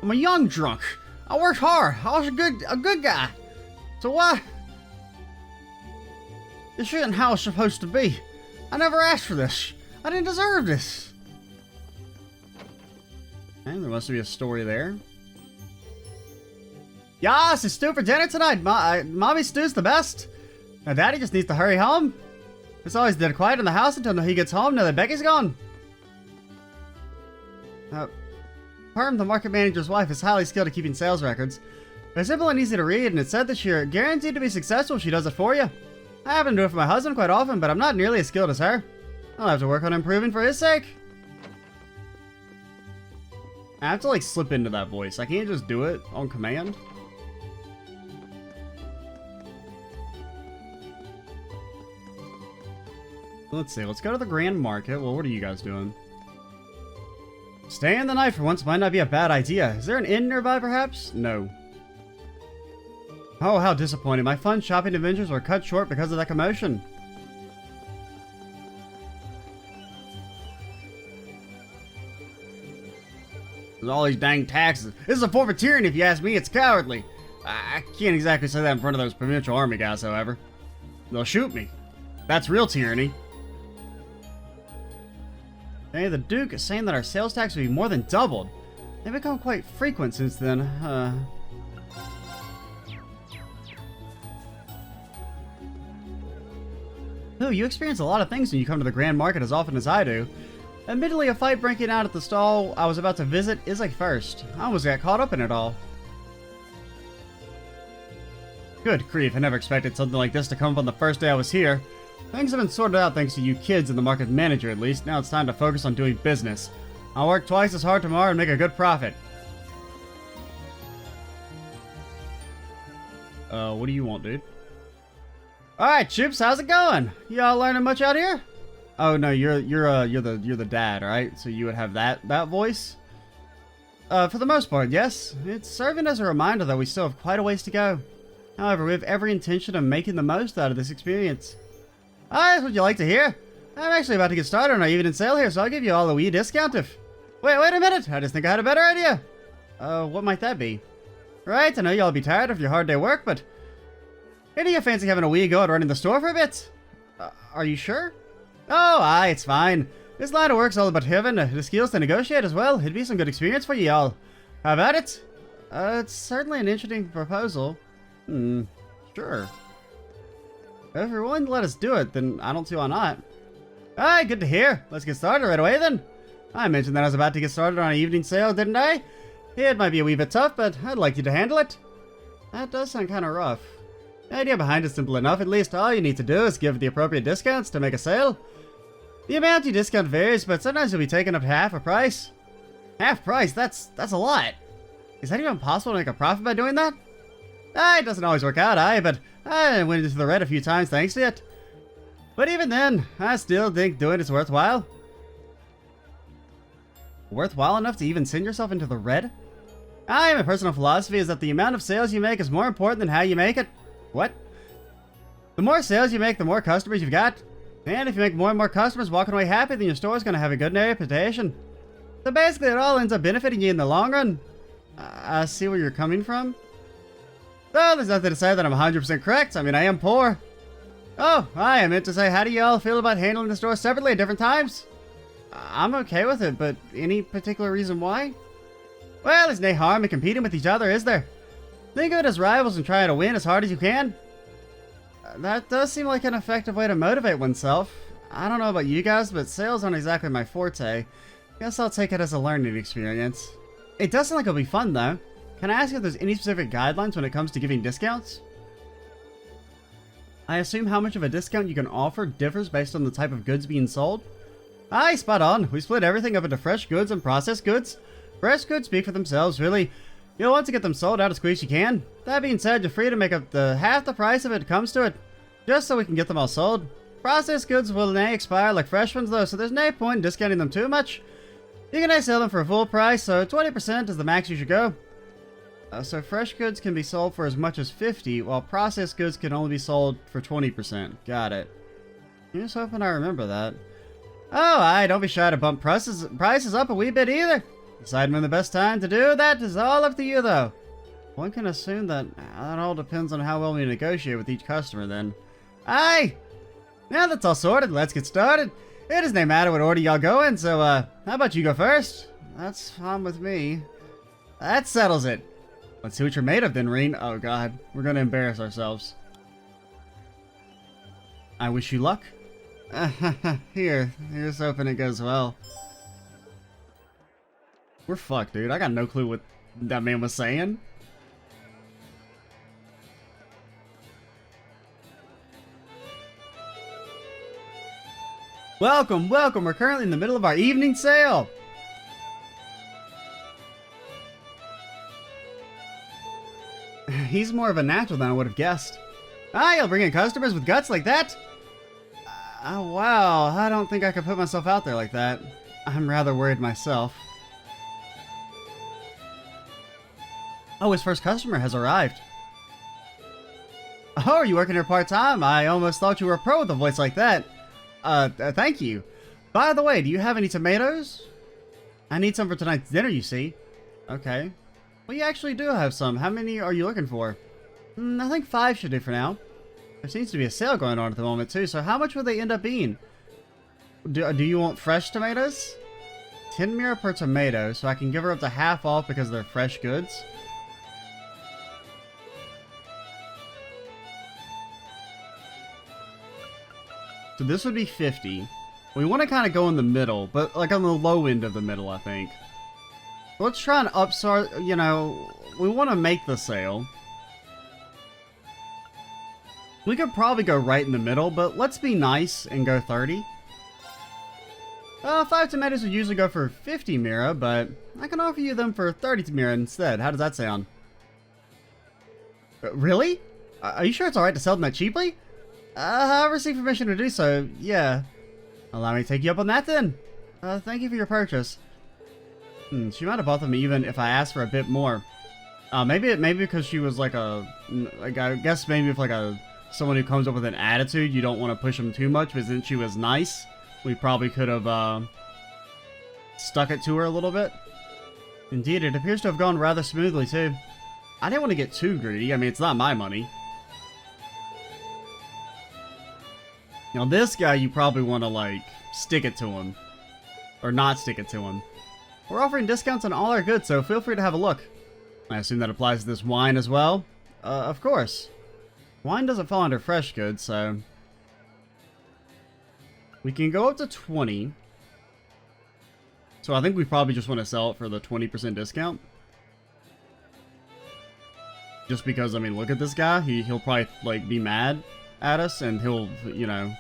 I'm a young drunk. I worked hard. I was a good guy. So why? This isn't how it's supposed to be. I never asked for this. I didn't deserve this. And there must be a story there. Yas, it's stew for dinner tonight. Mommy stew's the best. Now Daddy just needs to hurry home. It's always dead quiet in the house until he gets home now that Becky's gone. Parm, the market manager's wife, is highly skilled at keeping sales records. They're simple and easy to read, and it's said that you're guaranteed to be successful if she does it for you. I happen to do it for my husband quite often, but I'm not nearly as skilled as her. I'll have to work on improving for his sake. I have to like slip into that voice. I can't just do it on command. Let's see. Let's go to the Grand Market. Well, what are you guys doing? Staying the night for once might not be a bad idea. Is there an inn nearby, perhaps? No. Oh, how disappointing. My fun shopping adventures were cut short because of that commotion. There's all these dang taxes. This is a form of tyranny, if you ask me. It's cowardly. I can't exactly say that in front of those provincial army guys, however. They'll shoot me. That's real tyranny. Hey, the Duke is saying that our sales tax will be more than doubled. They've become quite frequent since then. Ooh, you experience a lot of things when you come to the Grand Market as often as I do. Admittedly, a fight breaking out at the stall I was about to visit is a first. I almost got caught up in it all. Good grief, I never expected something like this to come up on the first day I was here. Things have been sorted out thanks to you kids and the market manager at least. Now it's time to focus on doing business. I'll work twice as hard tomorrow and make a good profit. What do you want, dude? Alright, Chips, how's it going? Y'all learning much out here? Oh no, you're the dad, right? So you would have that voice. For the most part, yes. It's serving as a reminder that we still have quite a ways to go. However, we have every intention of making the most out of this experience. Ah, that's what you like to hear. I'm actually about to get started on our evening sale here, so I'll give you all a wee discount if... Wait a minute! I just think I had a better idea! What might that be? Right, I know y'all be tired of your hard day work, but... Any of you fancy having a wee go at running the store for a bit? Are you sure? Oh, aye, it's fine. This line of work's all about having the skills to negotiate as well. It'd be some good experience for you all. How about it? It's certainly an interesting proposal. Sure. If you're willing to let us do it, then I don't see why not. Aye, good to hear. Let's get started right away then. I mentioned that I was about to get started on an evening sale, didn't I? It might be a wee bit tough, but I'd like you to handle it. That does sound kind of rough. The idea behind it's simple enough. At least all you need to do is give the appropriate discounts to make a sale. The amount you discount varies, but sometimes you'll be taking up half a price. Half price? That's a lot. Is that even possible to make a profit by doing that? It doesn't always work out, but I went into the red a few times thanks to it. But even then, I still think doing it's worthwhile. Worthwhile enough to even send yourself into the red? My personal philosophy is that the amount of sales you make is more important than how you make it. What? The more sales you make, the more customers you've got. And if you make more and more customers walking away happy, then your store's going to have a good reputation. So basically, it all ends up benefiting you in the long run. I see where you're coming from. Though there's nothing to say that I'm 100% correct. I mean, I am poor. Oh, I meant to say, how do y'all feel about handling the store separately at different times? I'm okay with it, but any particular reason why? Well, there's no harm in competing with each other, is there? Think of it as rivals and try to win as hard as you can. That does seem like an effective way to motivate oneself. I don't know about you guys, but sales aren't exactly my forte. Guess I'll take it as a learning experience. It does sound like it'll be fun, though. Can I ask if there's any specific guidelines when it comes to giving discounts? I assume how much of a discount you can offer differs based on the type of goods being sold? Aye, spot on. We split everything up into fresh goods and processed goods. Fresh goods speak for themselves, really. You'll want to get them sold out as quick as you can. That being said, you're free to make up half the price if it comes to it, just so we can get them all sold. Processed goods will nay expire like fresh ones though, so there's no point in discounting them too much. You can sell them for a full price, so 20% is the max you should go. So fresh goods can be sold for as much as 50, while processed goods can only be sold for 20%. Got it. I'm just hoping I remember that. Oh, aye, don't be shy to bump prices up a wee bit either. Deciding when the best time to do that is all up to you, though. One can assume that all depends on how well we negotiate with each customer, then. Aye! Now that's all sorted, let's get started. It doesn't matter what order y'all go in, so, how about you go first? That's fine with me. That settles it. Let's see what you're made of, then, Rean. Oh, God. We're gonna embarrass ourselves. I wish you luck. Here's hoping it goes well. We're fucked, dude. I got no clue what that man was saying. Welcome, welcome. We're currently in the middle of our evening sale. He's more of a natural than I would have guessed. You'll bring in customers with guts like that? Oh, wow. I don't think I could put myself out there like that. I'm rather worried myself. Oh, his first customer has arrived. Oh, are you working here part-time? I almost thought you were a pro with a voice like that. Thank you. By the way, do you have any tomatoes? I need some for tonight's dinner, you see. Okay. Well, you actually do have some. How many are you looking for? I think 5 should do for now. There seems to be a sale going on at the moment, too, so how much will they end up being? Do you want fresh tomatoes? 10 mira per tomato, so I can give her up to half off because they're fresh goods. So this would be 50. We want to kind of go in the middle, but like on the low end of the middle, I think. Let's try and upstart, you know, we want to make the sale. We could probably go right in the middle, but let's be nice and go 30. 5 tomatoes would usually go for 50 mira, but I can offer you them for 30 mira instead. How does that sound? Really? Are you sure it's alright to sell them that cheaply? I received permission to do so, yeah. Allow me to take you up on that then. Thank you for your purchase. She might have bought them even if I asked for a bit more. Maybe because she was like I guess maybe if like someone who comes up with an attitude, you don't want to push them too much, but since she was nice, we probably could have stuck it to her a little bit. Indeed, it appears to have gone rather smoothly too. I didn't want to get too greedy. I mean, it's not my money. Now this guy, you probably want to like stick it to him. Or not stick it to him. We're offering discounts on all our goods, so feel free to have a look. I assume that applies to this wine as well? Of course. Wine doesn't fall under fresh goods, so... we can go up to 20. So I think we probably just want to sell it for the 20% discount. Just because, I mean, look at this guy. He'll probably, like, be mad at us, and he'll, you know...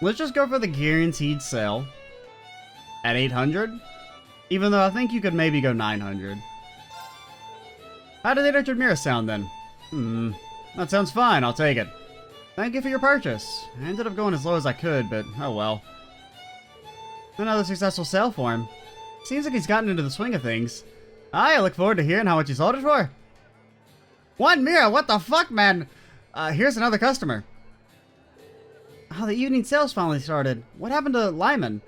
let's just go for the guaranteed sale. At 800? Even though I think you could maybe go 900. How did 800 mirrors sound then? That sounds fine, I'll take it. Thank you for your purchase. I ended up going as low as I could, but oh well. Another successful sale for him. Seems like he's gotten into the swing of things. I look forward to hearing how much you sold it for. 1 mirror, what the fuck, man? Here's another customer. Oh, the evening sales finally started. What happened to Lyman?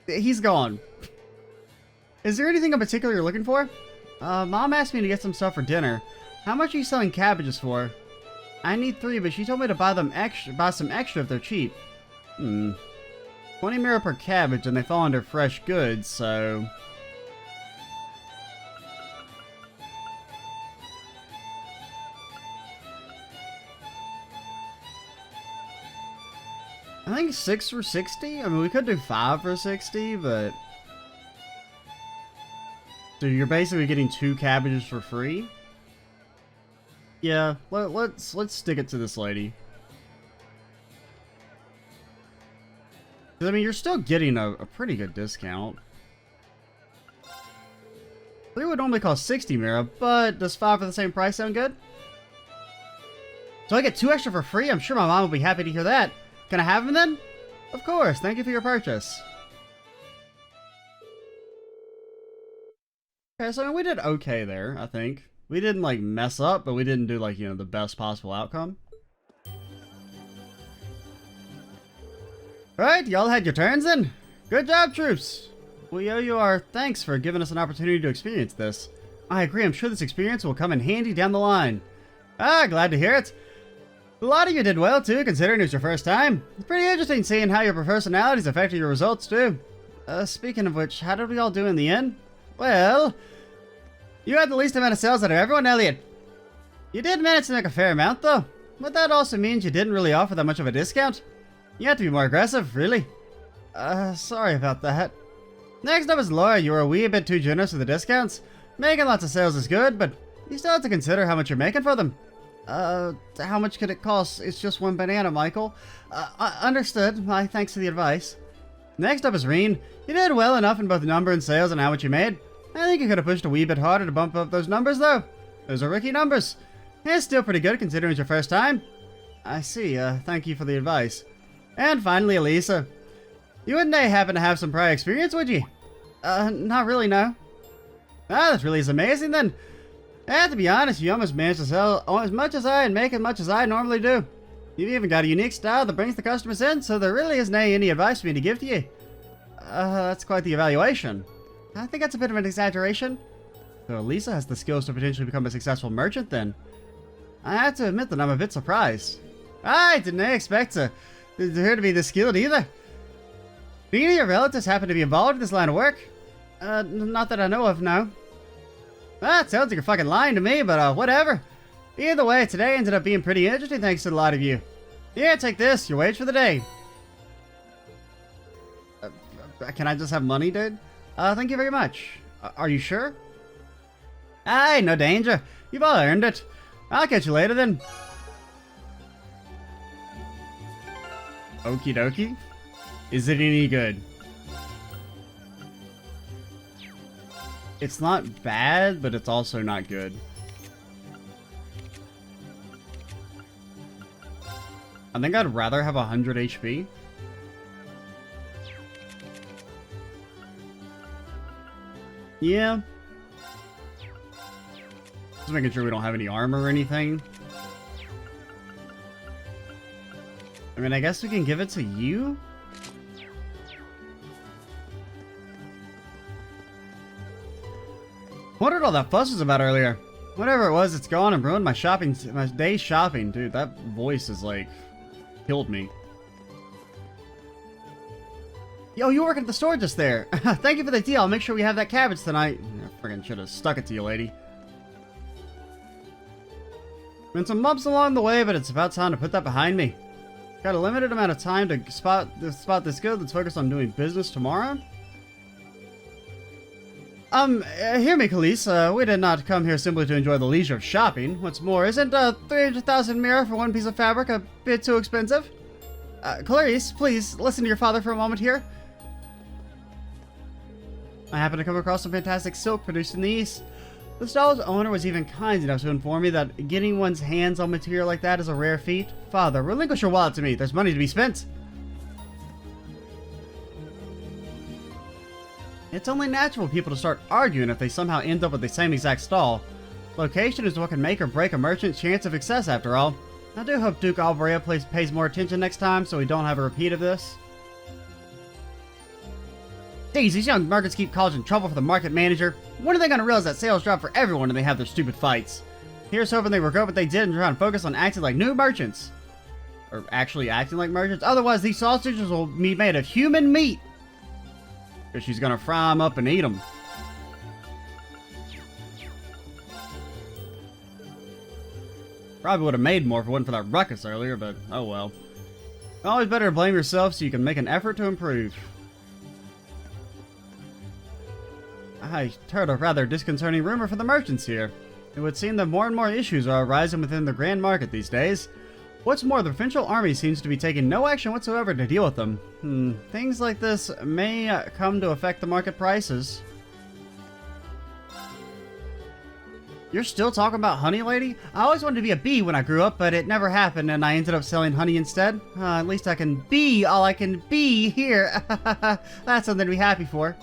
He's gone. Is there anything in particular you're looking for? Mom asked me to get some stuff for dinner. How much are you selling cabbages for? I need 3, but she told me to buy some extra if they're cheap. 20 mirror per cabbage, and they fall under fresh goods, so... I think 6 for 60? I mean, we could do 5 for 60, but... so you're basically getting 2 cabbages for free? Yeah, let's stick it to this lady. I mean, you're still getting a pretty good discount. 3 would normally cost 60 Mira, but does 5 for the same price sound good? So I get 2 extra for free? I'm sure my mom will be happy to hear that. Can I have them then? Of course, thank you for your purchase. Okay, so we did okay there, I think. We didn't, like, mess up, but we didn't do, like, you know, the best possible outcome. Alright, y'all had your turns then? Good job, troops! We owe you our thanks for giving us an opportunity to experience this. I agree, I'm sure this experience will come in handy down the line. Glad to hear it. A lot of you did well, too, considering it was your first time. It's pretty interesting seeing how your personalities affected your results, too. Speaking of which, how did we all do in the end? Well, you had the least amount of sales out of everyone, Elliot. You did manage to make a fair amount, though. But that also means you didn't really offer that much of a discount. You have to be more aggressive, really. Sorry about that. Next up is Laura. You were a wee bit too generous with the discounts. Making lots of sales is good, but you still have to consider how much you're making for them. How much could it cost? It's just 1 banana, Michael. Understood. My thanks for the advice. Next up is Rean. You did well enough in both number and sales and how much you made. I think you could have pushed a wee bit harder to bump up those numbers, though. Those are rookie numbers. It's still pretty good considering it's your first time. I see. Thank you for the advice. And finally, Elisa. You wouldn't happen to have some prior experience, would you? Not really, no. That really is amazing, then. To be honest, you almost managed to sell as much as I and make as much as I normally do. You've even got a unique style that brings the customers in, so there really isn't any advice for me to give to you. That's quite the evaluation. I think that's a bit of an exaggeration. So Elisa has the skills to potentially become a successful merchant, then. I have to admit that I'm a bit surprised. I didn't expect her to be this skilled either. Do any of your relatives happen to be involved in this line of work? Not that I know of, no. That sounds like you're fucking lying to me, but whatever. Either way, today ended up being pretty interesting thanks to a lot of you. Here, take this, your wage for the day. Can I just have money, dude? Thank you very much. Are you sure? Aye, no danger. You've all earned it. I'll catch you later then. Okie dokie. Is it any good? It's not bad, but it's also not good. I think I'd rather have 100 HP. Yeah. Just making sure we don't have any armor or anything. I mean, I guess we can give it to you? What did all that fuss was about earlier? Whatever it was, it's gone and ruined my day's shopping. Dude, that voice is like, killed me. Yo, you work at the store just there. Thank you for the deal. I'll make sure we have that cabbage tonight. I friggin' should have stuck it to you, lady. Been some bumps along the way, but it's about time to put that behind me. Got a limited amount of time to spot this good. Let's focus on doing business tomorrow. Hear me, Khalees. We did not come here simply to enjoy the leisure of shopping. What's more, isn't 300,000 mira for one piece of fabric a bit too expensive? Clarice, please listen to your father for a moment here. I happened to come across some fantastic silk produced in the East. The stall's owner was even kind enough to inform me that getting one's hands on material like that is a rare feat. Father, relinquish your wallet to me. There's money to be spent. It's only natural for people to start arguing if they somehow end up with the same exact stall. Location is what can make or break a merchant's chance of success, after all. I do hope Duke Albrea pays more attention next time so we don't have a repeat of this. Geez, these young markets keep causing trouble for the market manager. When are they going to realize that sales drop for everyone and they have their stupid fights? Here's hoping they regret what they did and try and focus on acting like new merchants. Or actually acting like merchants. Otherwise, these sausages will be made of human meat. Because she's going to fry them up and eat them. Probably would have made more if it wasn't for that ruckus earlier, but oh well. Always better to blame yourself so you can make an effort to improve. I heard a rather disconcerting rumor for the merchants here. It would seem that more and more issues are arising within the Grand Market these days. What's more, the provincial army seems to be taking no action whatsoever to deal with them. Things like this may come to affect the market prices. You're still talking about honey, lady? I always wanted to be a bee when I grew up, but it never happened and I ended up selling honey instead. At least I can be all I can be here. That's something to be happy for.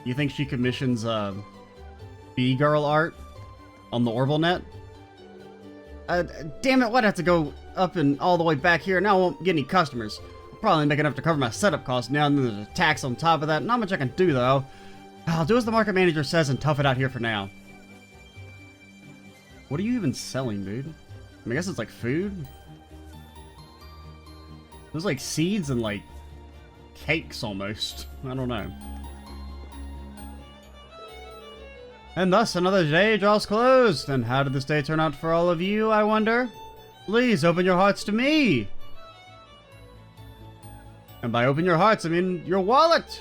You think she commissions bee girl art on the Orbital net? Damn it, why'd I have to go up and all the way back here? Now I won't get any customers. I'll probably make enough to cover my setup costs now, and then there's a tax on top of that. Not much I can do, though. I'll do as the market manager says and tough it out here for now. What are you even selling, dude? I mean, I guess it's like food? There's like seeds and like cakes almost. I don't know. And thus another day draws close. And how did this day turn out for all of you, I wonder? Please open your hearts to me. And by open your hearts, I mean your wallet.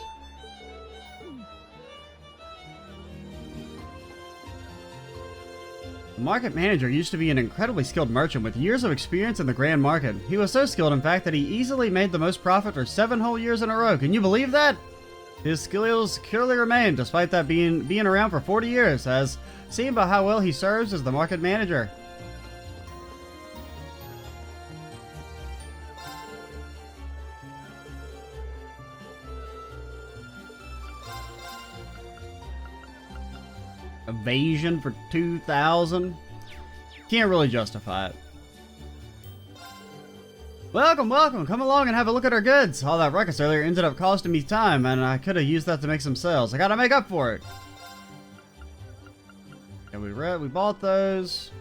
The market manager used to be an incredibly skilled merchant with years of experience in the Grand Market. He was so skilled, in fact, that he easily made the most profit for 7 whole years in a row. Can you believe that? His skills clearly remain, despite that being around for 40 years, as seen by how well he serves as the market manager. Evasion for 2,000. Can't really justify it. Welcome, welcome. Come along and have a look at our goods. All that ruckus earlier ended up costing me time, and I could have used that to make some sales. I gotta make up for it. And we bought those.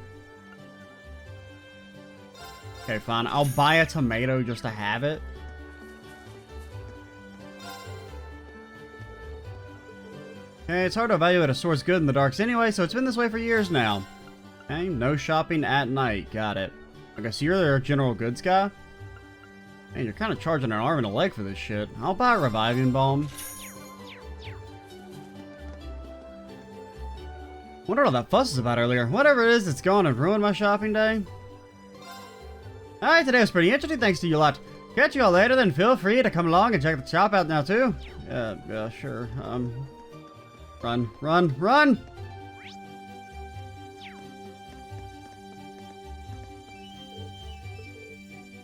Okay, fine. I'll buy a tomato just to have it. Okay, it's hard to evaluate a store's good in the darks anyway, so it's been this way for years now. Okay, no shopping at night. Got it. I guess you're their general goods guy? Man, you're kind of charging an arm and a leg for this shit. I'll buy a reviving balm. Wonder what all that fuss is about earlier. Whatever it is, it's gone and ruined my shopping day. Alright, today was pretty interesting, thanks to you lot. Catch you all later, then feel free to come along and check the shop out now too. Yeah, sure. Run, run, run!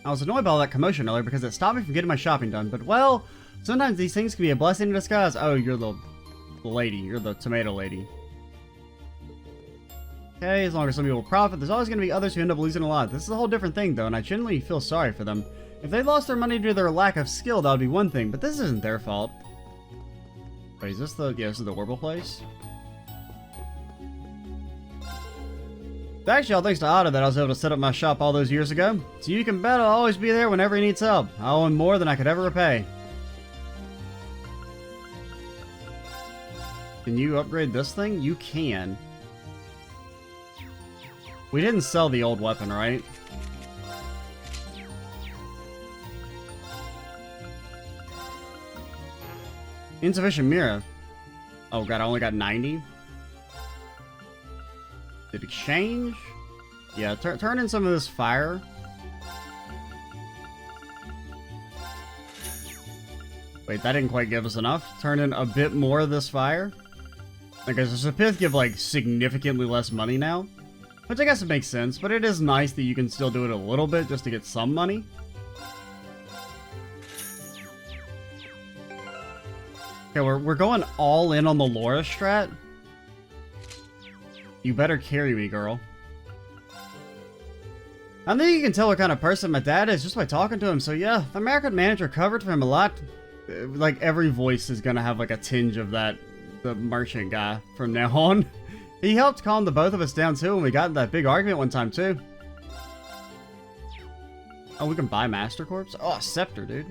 I was annoyed by all that commotion earlier because it stopped me from getting my shopping done, but well, sometimes these things can be a blessing in disguise. Oh, you're the lady. You're the tomato lady. Okay, as long as some people profit, there's always going to be others who end up losing a lot. This is a whole different thing, though, and I genuinely feel sorry for them. If they lost their money due to their lack of skill, that would be one thing, but this isn't their fault. Wait, is this the... yeah, this is the Orbital place? It's actually all thanks to Otto that I was able to set up my shop all those years ago. So you can bet I'll always be there whenever he needs help. I owe him more than I could ever repay. Can you upgrade this thing? You can. We didn't sell the old weapon, right? Insufficient mirror. Oh god, I only got 90. Did exchange? Yeah, turn in some of this fire. Wait, that didn't quite give us enough. Turn in a bit more of this fire. I guess the pith give like significantly less money now. Which I guess it makes sense, but it is nice that you can still do it a little bit just to get some money. Okay, we're going all in on the Laura strat. You better carry me, girl. I think you can tell what kind of person my dad is just by talking to him. So yeah, the American manager covered for him a lot. Like every voice is gonna have like a tinge of that, the merchant guy from now on. He helped calm the both of us down too when we got in that big argument one time too. Oh, we can buy Master Corpse? Oh, a scepter, dude.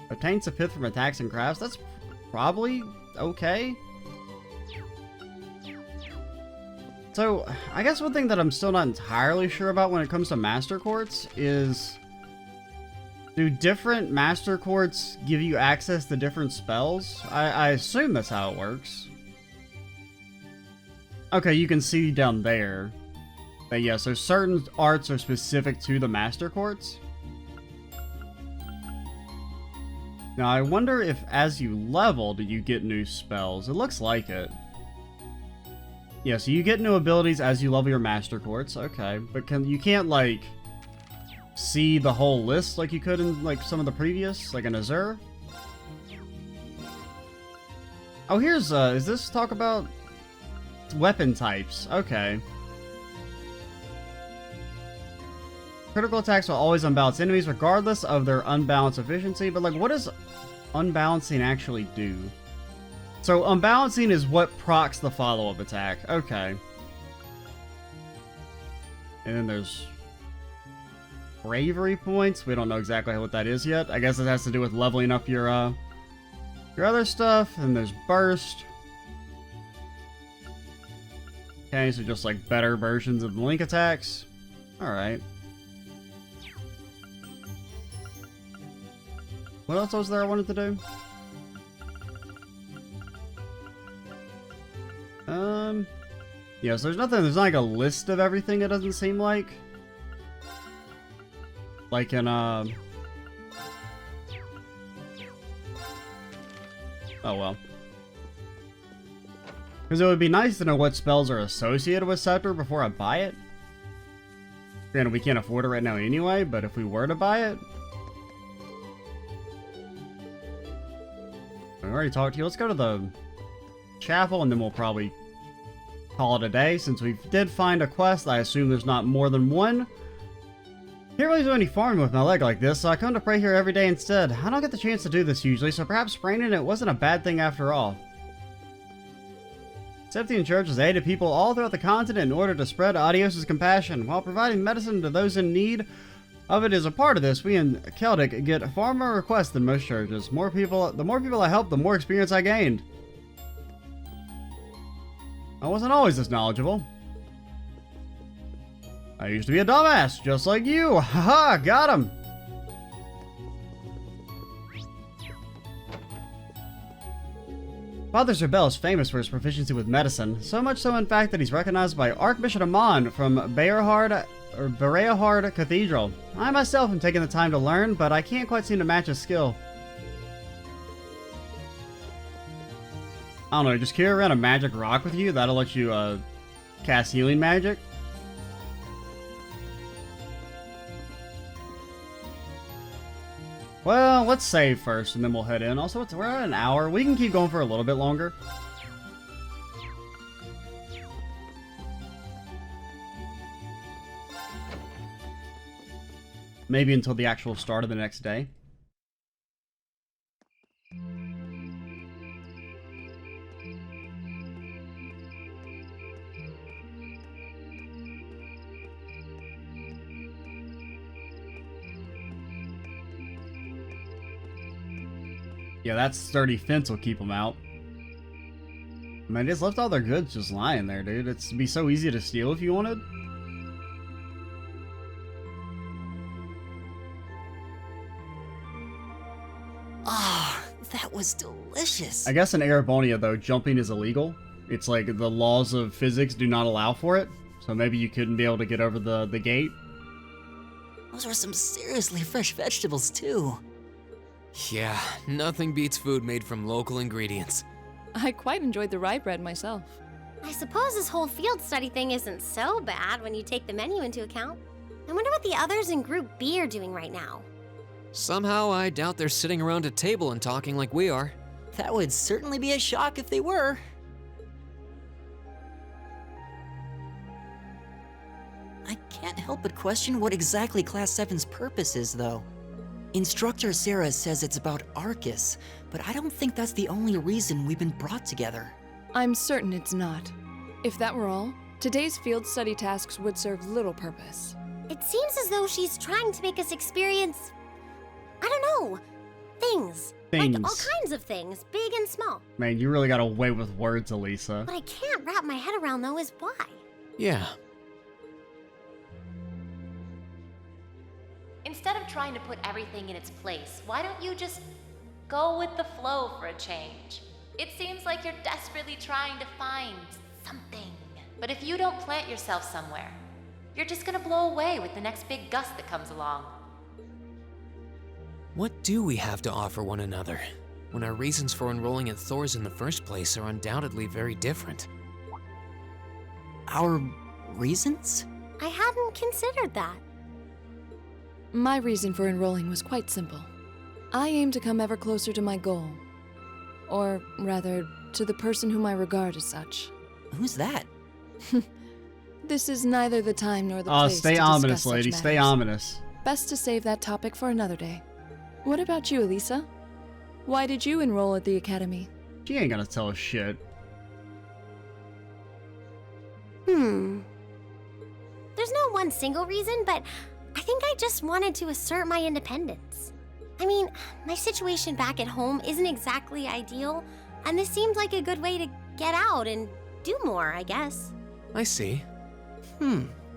Obtains a pith from attacks and crafts. That's probably okay. So, I guess one thing that I'm still not entirely sure about when it comes to Master Quartz is... do different Master Quartz give you access to different spells? I assume that's how it works. Okay, you can see down there. But yeah, so certain arts are specific to the Master Quartz. Now, I wonder if as you level, do you get new spells? It looks like it. Yeah, so you get new abilities as you level your Master Quartz. Okay, but you can't, like, see the whole list like you could in, like, some of the previous, like in Azure? Oh, here's, is this talk about weapon types? Okay. Critical attacks will always unbalance enemies regardless of their unbalanced efficiency, but, like, what does unbalancing actually do? So, unbalancing is what procs the follow-up attack. Okay. And then there's bravery points. We don't know exactly what that is yet. I guess it has to do with leveling up your other stuff. And there's burst. Okay, so just like better versions of the link attacks. Alright. What else was there I wanted to do? Yeah, so there's nothing, there's not like a list of everything, it doesn't seem like. Like in, oh well. Because it would be nice to know what spells are associated with Scepter before I buy it. Granted, we can't afford it right now anyway, but if we were to buy it... I already talked to you. Let's go to the chapel and then we'll probably call it a day. Since we did find a quest, I assume there's not more than one. Can't really do any farming with my leg like this, so I come to pray here every day instead. I don't get the chance to do this usually, so perhaps spraining it wasn't a bad thing after all. Septian Church has aided people all throughout the continent in order to spread Adios' compassion. While providing medicine to those in need of it as a part of this, we in Celtic get far more requests than most churches. The more people I help, the more experience I gained. I wasn't always this knowledgeable. I used to be a dumbass, just like you. Haha, got him. Father Zerbel is famous for his proficiency with medicine, so much so in fact that he's recognized by Archbishop Amon from Bearhard Cathedral. I myself am taking the time to learn, but I can't quite seem to match his skill. I don't know, just carry around a magic rock with you, that'll let you cast healing magic. Well, let's save first, and then we'll head in. Also, we're at an hour. We can keep going for a little bit longer. Maybe until the actual start of the next day. Yeah, that sturdy fence will keep them out. Man, they just left all their goods just lying there, dude. It'd be so easy to steal if you wanted. Ah, that was delicious. I guess in Erevonia, though, jumping is illegal. It's like the laws of physics do not allow for it. So maybe you couldn't be able to get over the gate. Those were some seriously fresh vegetables, too. Yeah, nothing beats food made from local ingredients. I quite enjoyed the rye bread myself. I suppose this whole field study thing isn't so bad when you take the menu into account. I wonder what the others in Group B are doing right now. Somehow, I doubt they're sitting around a table and talking like we are. That would certainly be a shock if they were. I can't help but question what exactly Class 7's purpose is, though. Instructor Sarah says it's about Arcus, but I don't think that's the only reason we've been brought together. I'm certain it's not. If that were all, today's field study tasks would serve little purpose. It seems as though she's trying to make us experience, I don't know, things. Things. Like all kinds of things, big and small. Man, you really got away with words, Elisa. What I can't wrap my head around, though, is why. Yeah. Instead of trying to put everything in its place, why don't you just go with the flow for a change? It seems like you're desperately trying to find something. But if you don't plant yourself somewhere, you're just gonna blow away with the next big gust that comes along. What do we have to offer one another, when our reasons for enrolling at Thor's in the first place are undoubtedly very different? Our reasons? I hadn't considered that. My reason for enrolling was quite simple. I aim to come ever closer to my goal. Or rather, to the person whom I regard as such. Who's that? This is neither the time nor the place Stay to ominous, discuss such lady. Stay matters. ominous. Best to save that topic for another day. What about you, Elisa? Why did you enroll at the academy? She ain't gonna tell us shit. There's no one single reason, but I think I just wanted to assert my independence. I mean, my situation back at home isn't exactly ideal, and this seemed like a good way to get out and do more, I guess. I see.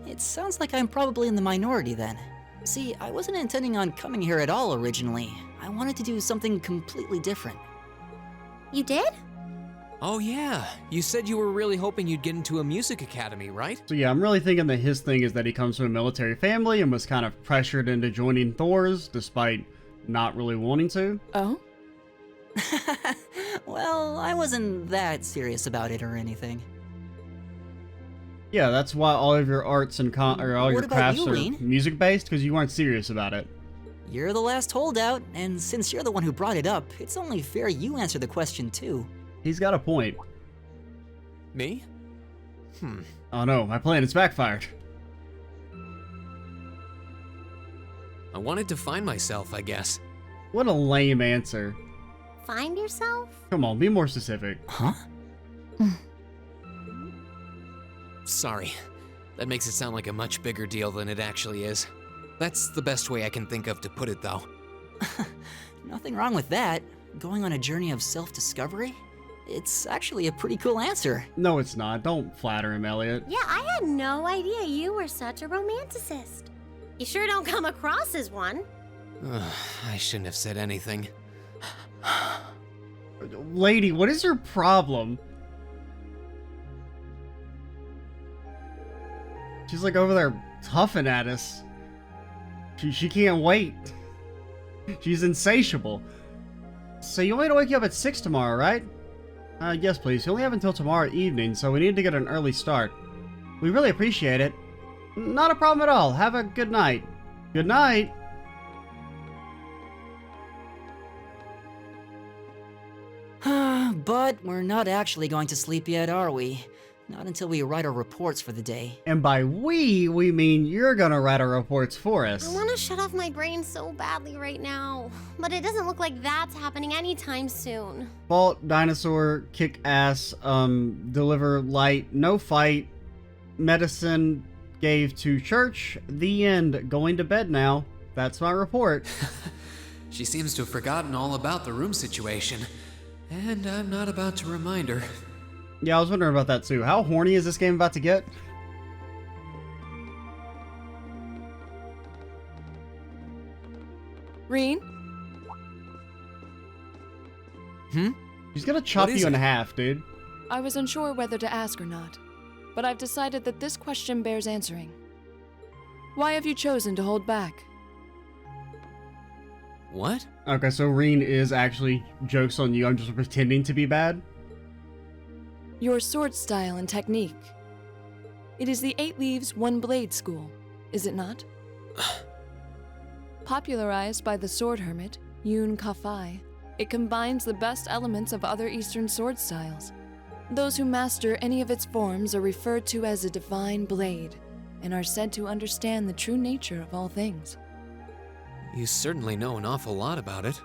It sounds like I'm probably in the minority then. See, I wasn't intending on coming here at all originally. I wanted to do something completely different. You did? Oh yeah, you said you were really hoping you'd get into a music academy, right? So yeah, I'm really thinking that his thing is that he comes from a military family and was kind of pressured into joining Thor's despite not really wanting to. Oh? Well, I wasn't that serious about it or anything. Yeah, that's why all of your arts and all your What about crafts you, are Rean? music based, because you weren't serious about it. You're the last holdout, and since you're the one who brought it up, it's only fair you answer the question too. He's got a point. Me? Oh no, my plan has backfired. I wanted to find myself, I guess. What a lame answer. Find yourself? Come on, be more specific. Huh? Sorry. That makes it sound like a much bigger deal than it actually is. That's the best way I can think of to put it, though. Nothing wrong with that. Going on a journey of self-discovery? It's actually a pretty cool answer. No, it's not. Don't flatter him, Elliot. Yeah, I had no idea you were such a romanticist. You sure don't come across as one. I shouldn't have said anything. Lady, what is your problem? She's like over there huffing at us. She can't wait. She's insatiable. So you want me to wake you up at 6 tomorrow, right? Yes, please. You only have until tomorrow evening, so we need to get an early start. We really appreciate it. Not a problem at all. Have a good night. Good night. But we're not actually going to sleep yet, are we? Not until we write our reports for the day. And by we mean you're gonna write our reports for us. I want to shut off my brain so badly right now, but it doesn't look like that's happening anytime soon. Fault, dinosaur, kick ass, deliver light, no fight, medicine, gave to church, the end, going to bed now. That's my report. She seems to have forgotten all about the room situation, and I'm not about to remind her. Yeah, I was wondering about that too. How horny is this game about to get? Rean? She's gonna chop What is you in it? half, dude. I was unsure whether to ask or not, but I've decided that this question bears answering. Why have you chosen to hold back? What? Okay, so Rean is actually jokes on you. I'm just pretending to be bad. Your sword style and technique. It is the 8 Leaves, 1 Blade school, is it not? Popularized by the sword hermit, Yun Ka-Fai, it combines the best elements of other Eastern sword styles. Those who master any of its forms are referred to as a divine blade, and are said to understand the true nature of all things. You certainly know an awful lot about it.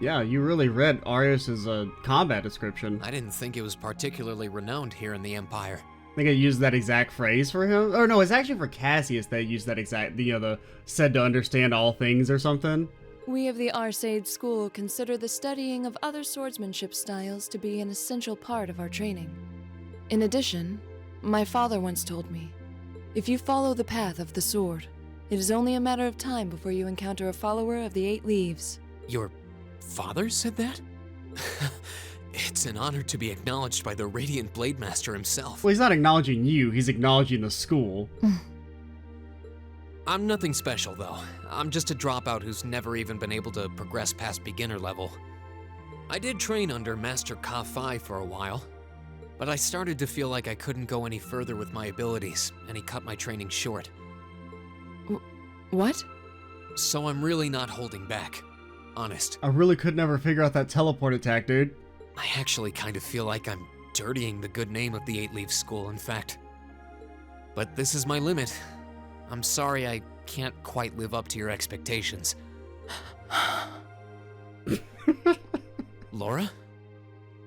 Yeah, you really read Arius's combat description. I didn't think it was particularly renowned here in the Empire. I think I used that exact phrase for him. Or no, it's actually for Cassius that used that exact, the said to understand all things or something. We of the Arcade School consider the studying of other swordsmanship styles to be an essential part of our training. In addition, my father once told me, if you follow the path of the sword, it is only a matter of time before you encounter a follower of the 8 Leaves. Your father said that? It's an honor to be acknowledged by the Radiant Blade Master himself. Well, he's not acknowledging you, he's acknowledging the school. I'm nothing special, though. I'm just a dropout who's never even been able to progress past beginner level. I did train under Master Ka-Fai for a while, but I started to feel like I couldn't go any further with my abilities, and he cut my training short. What? So I'm really not holding back. Honest. I really could never figure out that teleport attack, dude. I actually kind of feel like I'm dirtying the good name of the 8 Leaf School, in fact. But this is my limit. I'm sorry I can't quite live up to your expectations. Laura?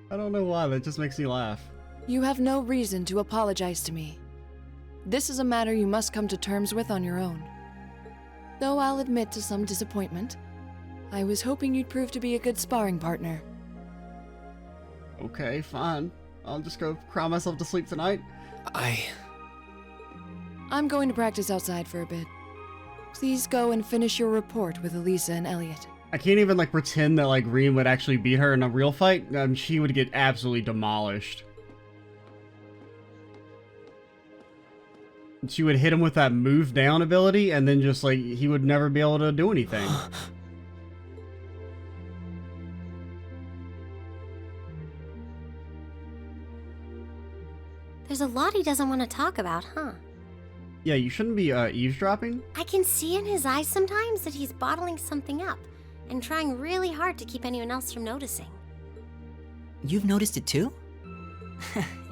I don't know why, that just makes me laugh. You have no reason to apologize to me. This is a matter you must come to terms with on your own. Though I'll admit to some disappointment, I was hoping you'd prove to be a good sparring partner. Okay, fine. I'll just go cry myself to sleep tonight. I'm going to practice outside for a bit. Please go and finish your report with Elisa and Elliot. I can't even like pretend that like Rean would actually beat her in a real fight. She would get absolutely demolished. She would hit him with that move down ability and then just like he would never be able to do anything. There's a lot he doesn't want to talk about, huh? Yeah, you shouldn't be eavesdropping. I can see in his eyes sometimes that he's bottling something up and trying really hard to keep anyone else from noticing. You've noticed it too?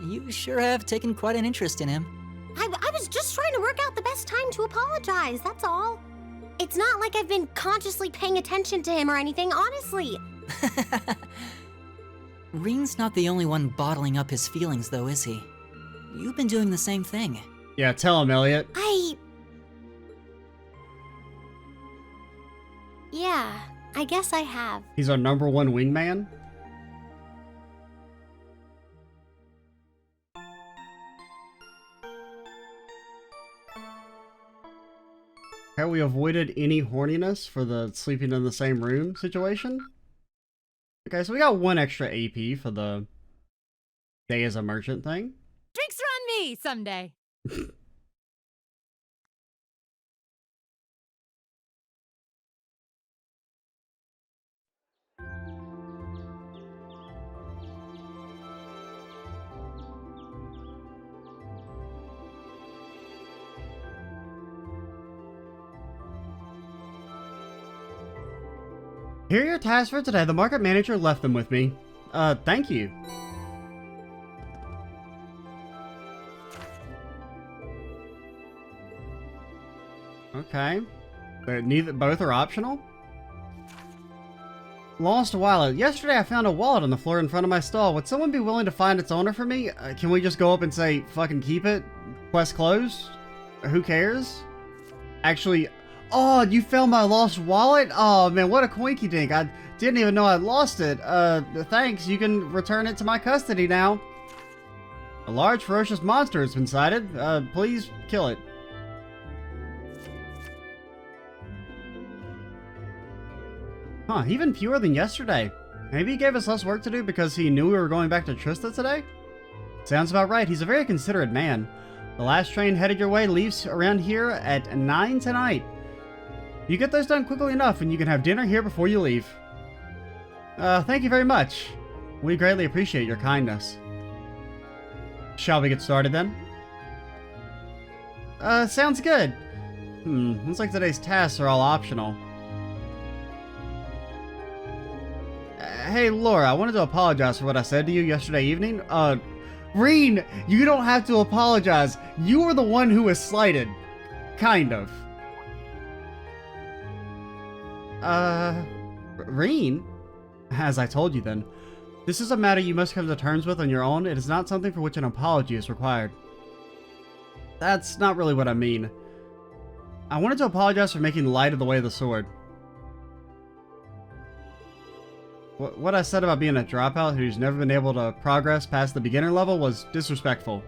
You sure have taken quite an interest in him. I was just trying to work out the best time to apologize, that's all. It's not like I've been consciously paying attention to him or anything, honestly. Rean's not the only one bottling up his feelings, though, is he? You've been doing the same thing. Yeah, tell him, Elliot. Yeah, I guess I have. He's our #1 wingman. Okay, we avoided any horniness for the sleeping in the same room situation. Okay, so we got 1 extra AP for the day as a merchant thing. Drinks are on me someday. Here are your tasks for today. The market manager left them with me. Thank you. Okay. But both are optional? Lost wallet. Yesterday I found a wallet on the floor in front of my stall. Would someone be willing to find its owner for me? Can we just go up and say, fucking keep it? Quest closed? Who cares? Actually, oh, you found my lost wallet? Oh man, what a coinky dink. I didn't even know I'd lost it. Thanks, you can return it to my custody now. A large ferocious monster has been sighted. Please kill it. Huh, even fewer than yesterday. Maybe he gave us less work to do because he knew we were going back to Trista today? Sounds about right. He's a very considerate man. The last train headed your way leaves around here at 9 tonight. You get those done quickly enough and you can have dinner here before you leave. Thank you very much. We greatly appreciate your kindness. Shall we get started then? Sounds good. Looks like today's tasks are all optional. Hey Laura, I wanted to apologize for what I said to you yesterday evening. Rean, you don't have to apologize. You were the one who was slighted. Kind of. Rean? As I told you then, this is a matter you must come to terms with on your own. It is not something for which an apology is required. That's not really what I mean. I wanted to apologize for making light of the way of the sword. What I said about being a dropout who's never been able to progress past the beginner level was disrespectful.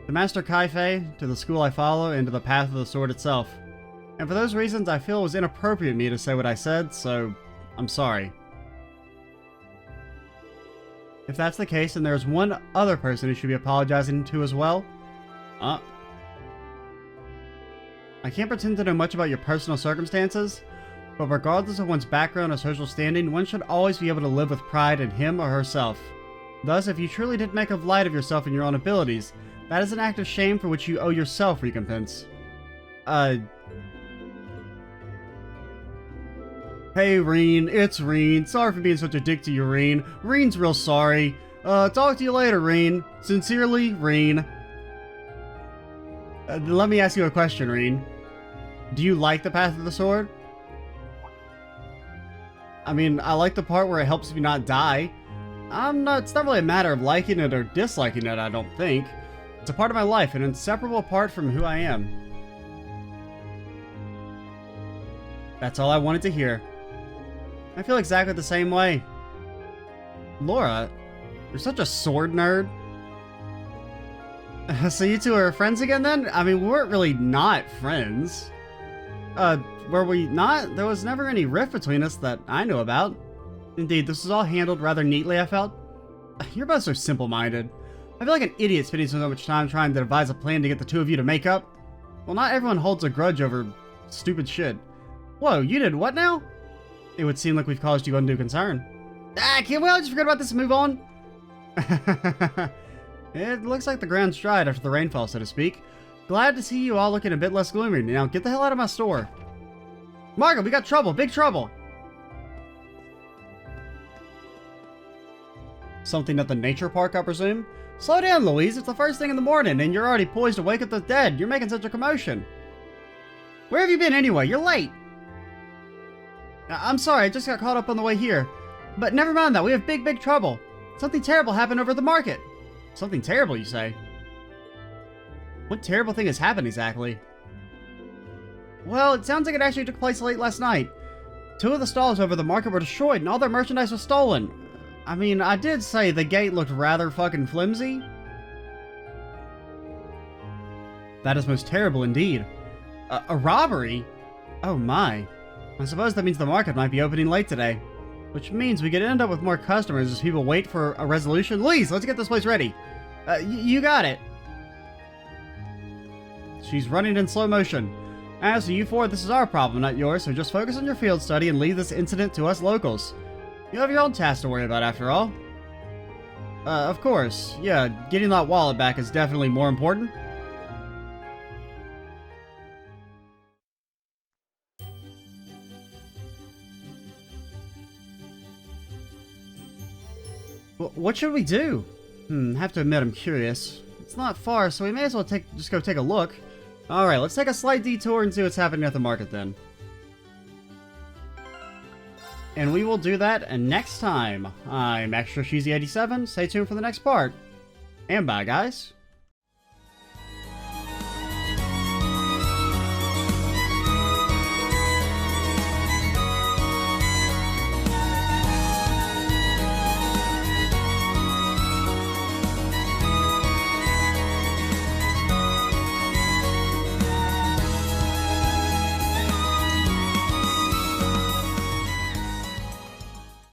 To Master Kaifei, to the school I follow, and to the path of the sword itself. And for those reasons, I feel it was inappropriate of me to say what I said, so I'm sorry. If that's the case, then there's one other person who should be apologizing to as well. I can't pretend to know much about your personal circumstances, but regardless of one's background or social standing, one should always be able to live with pride in him or herself. Thus, if you truly did make light of yourself and your own abilities, that is an act of shame for which you owe yourself recompense. Hey Rean, it's Rean. Sorry for being such a dick to you, Rean. Rean's real sorry. Talk to you later, Rean. Sincerely, Rean. Let me ask you a question, Rean. Do you like the Path of the Sword? I mean, I like the part where it helps you not die. It's not really a matter of liking it or disliking it, I don't think. It's a part of my life, an inseparable part from who I am. That's all I wanted to hear. I feel exactly the same way. Laura, you're such a sword nerd. So you two are friends again then? I mean, we weren't really not friends. Were we not? There was never any rift between us that I knew about. Indeed, this was all handled rather neatly, I felt. You're both so simple-minded. I feel like an idiot spending so much time trying to devise a plan to get the two of you to make up. Well, not everyone holds a grudge over stupid shit. Whoa, you did what now? It would seem like we've caused you undue concern. Can't we all just forget about this and move on? It looks like the ground's dried after the rainfall, so to speak. Glad to see you all looking a bit less gloomy. Now, get the hell out of my store. Margo, we got trouble. Big trouble. Something at the nature park, I presume? Slow down, Louise. It's the first thing in the morning, and you're already poised to wake up the dead. You're making such a commotion. Where have you been anyway? You're late. I'm sorry, I just got caught up on the way here. But never mind that. We have big trouble. Something terrible happened over at the market. Something terrible, you say? What terrible thing has happened exactly? Well, it sounds like it actually took place late last night. 2 of the stalls over the market were destroyed and all their merchandise was stolen. I mean, I did say the gate looked rather fucking flimsy. That is most terrible indeed. A robbery? Oh my. I suppose that means the market might be opening late today. Which means we could end up with more customers as people wait for a resolution. Louise, let's get this place ready. You got it. She's running in slow motion. As for you 4, this is our problem, not yours, so just focus on your field study and leave this incident to us locals. You have your own tasks to worry about after all. Of course. Yeah, getting that wallet back is definitely more important. What should we do? Have to admit I'm curious. It's not far, so we may as well just go take a look. Alright, let's take a slight detour and see what's happening at the market then. And we will do that next time. I'm Extra Cheesy 87. Stay tuned for the next part. And bye, guys.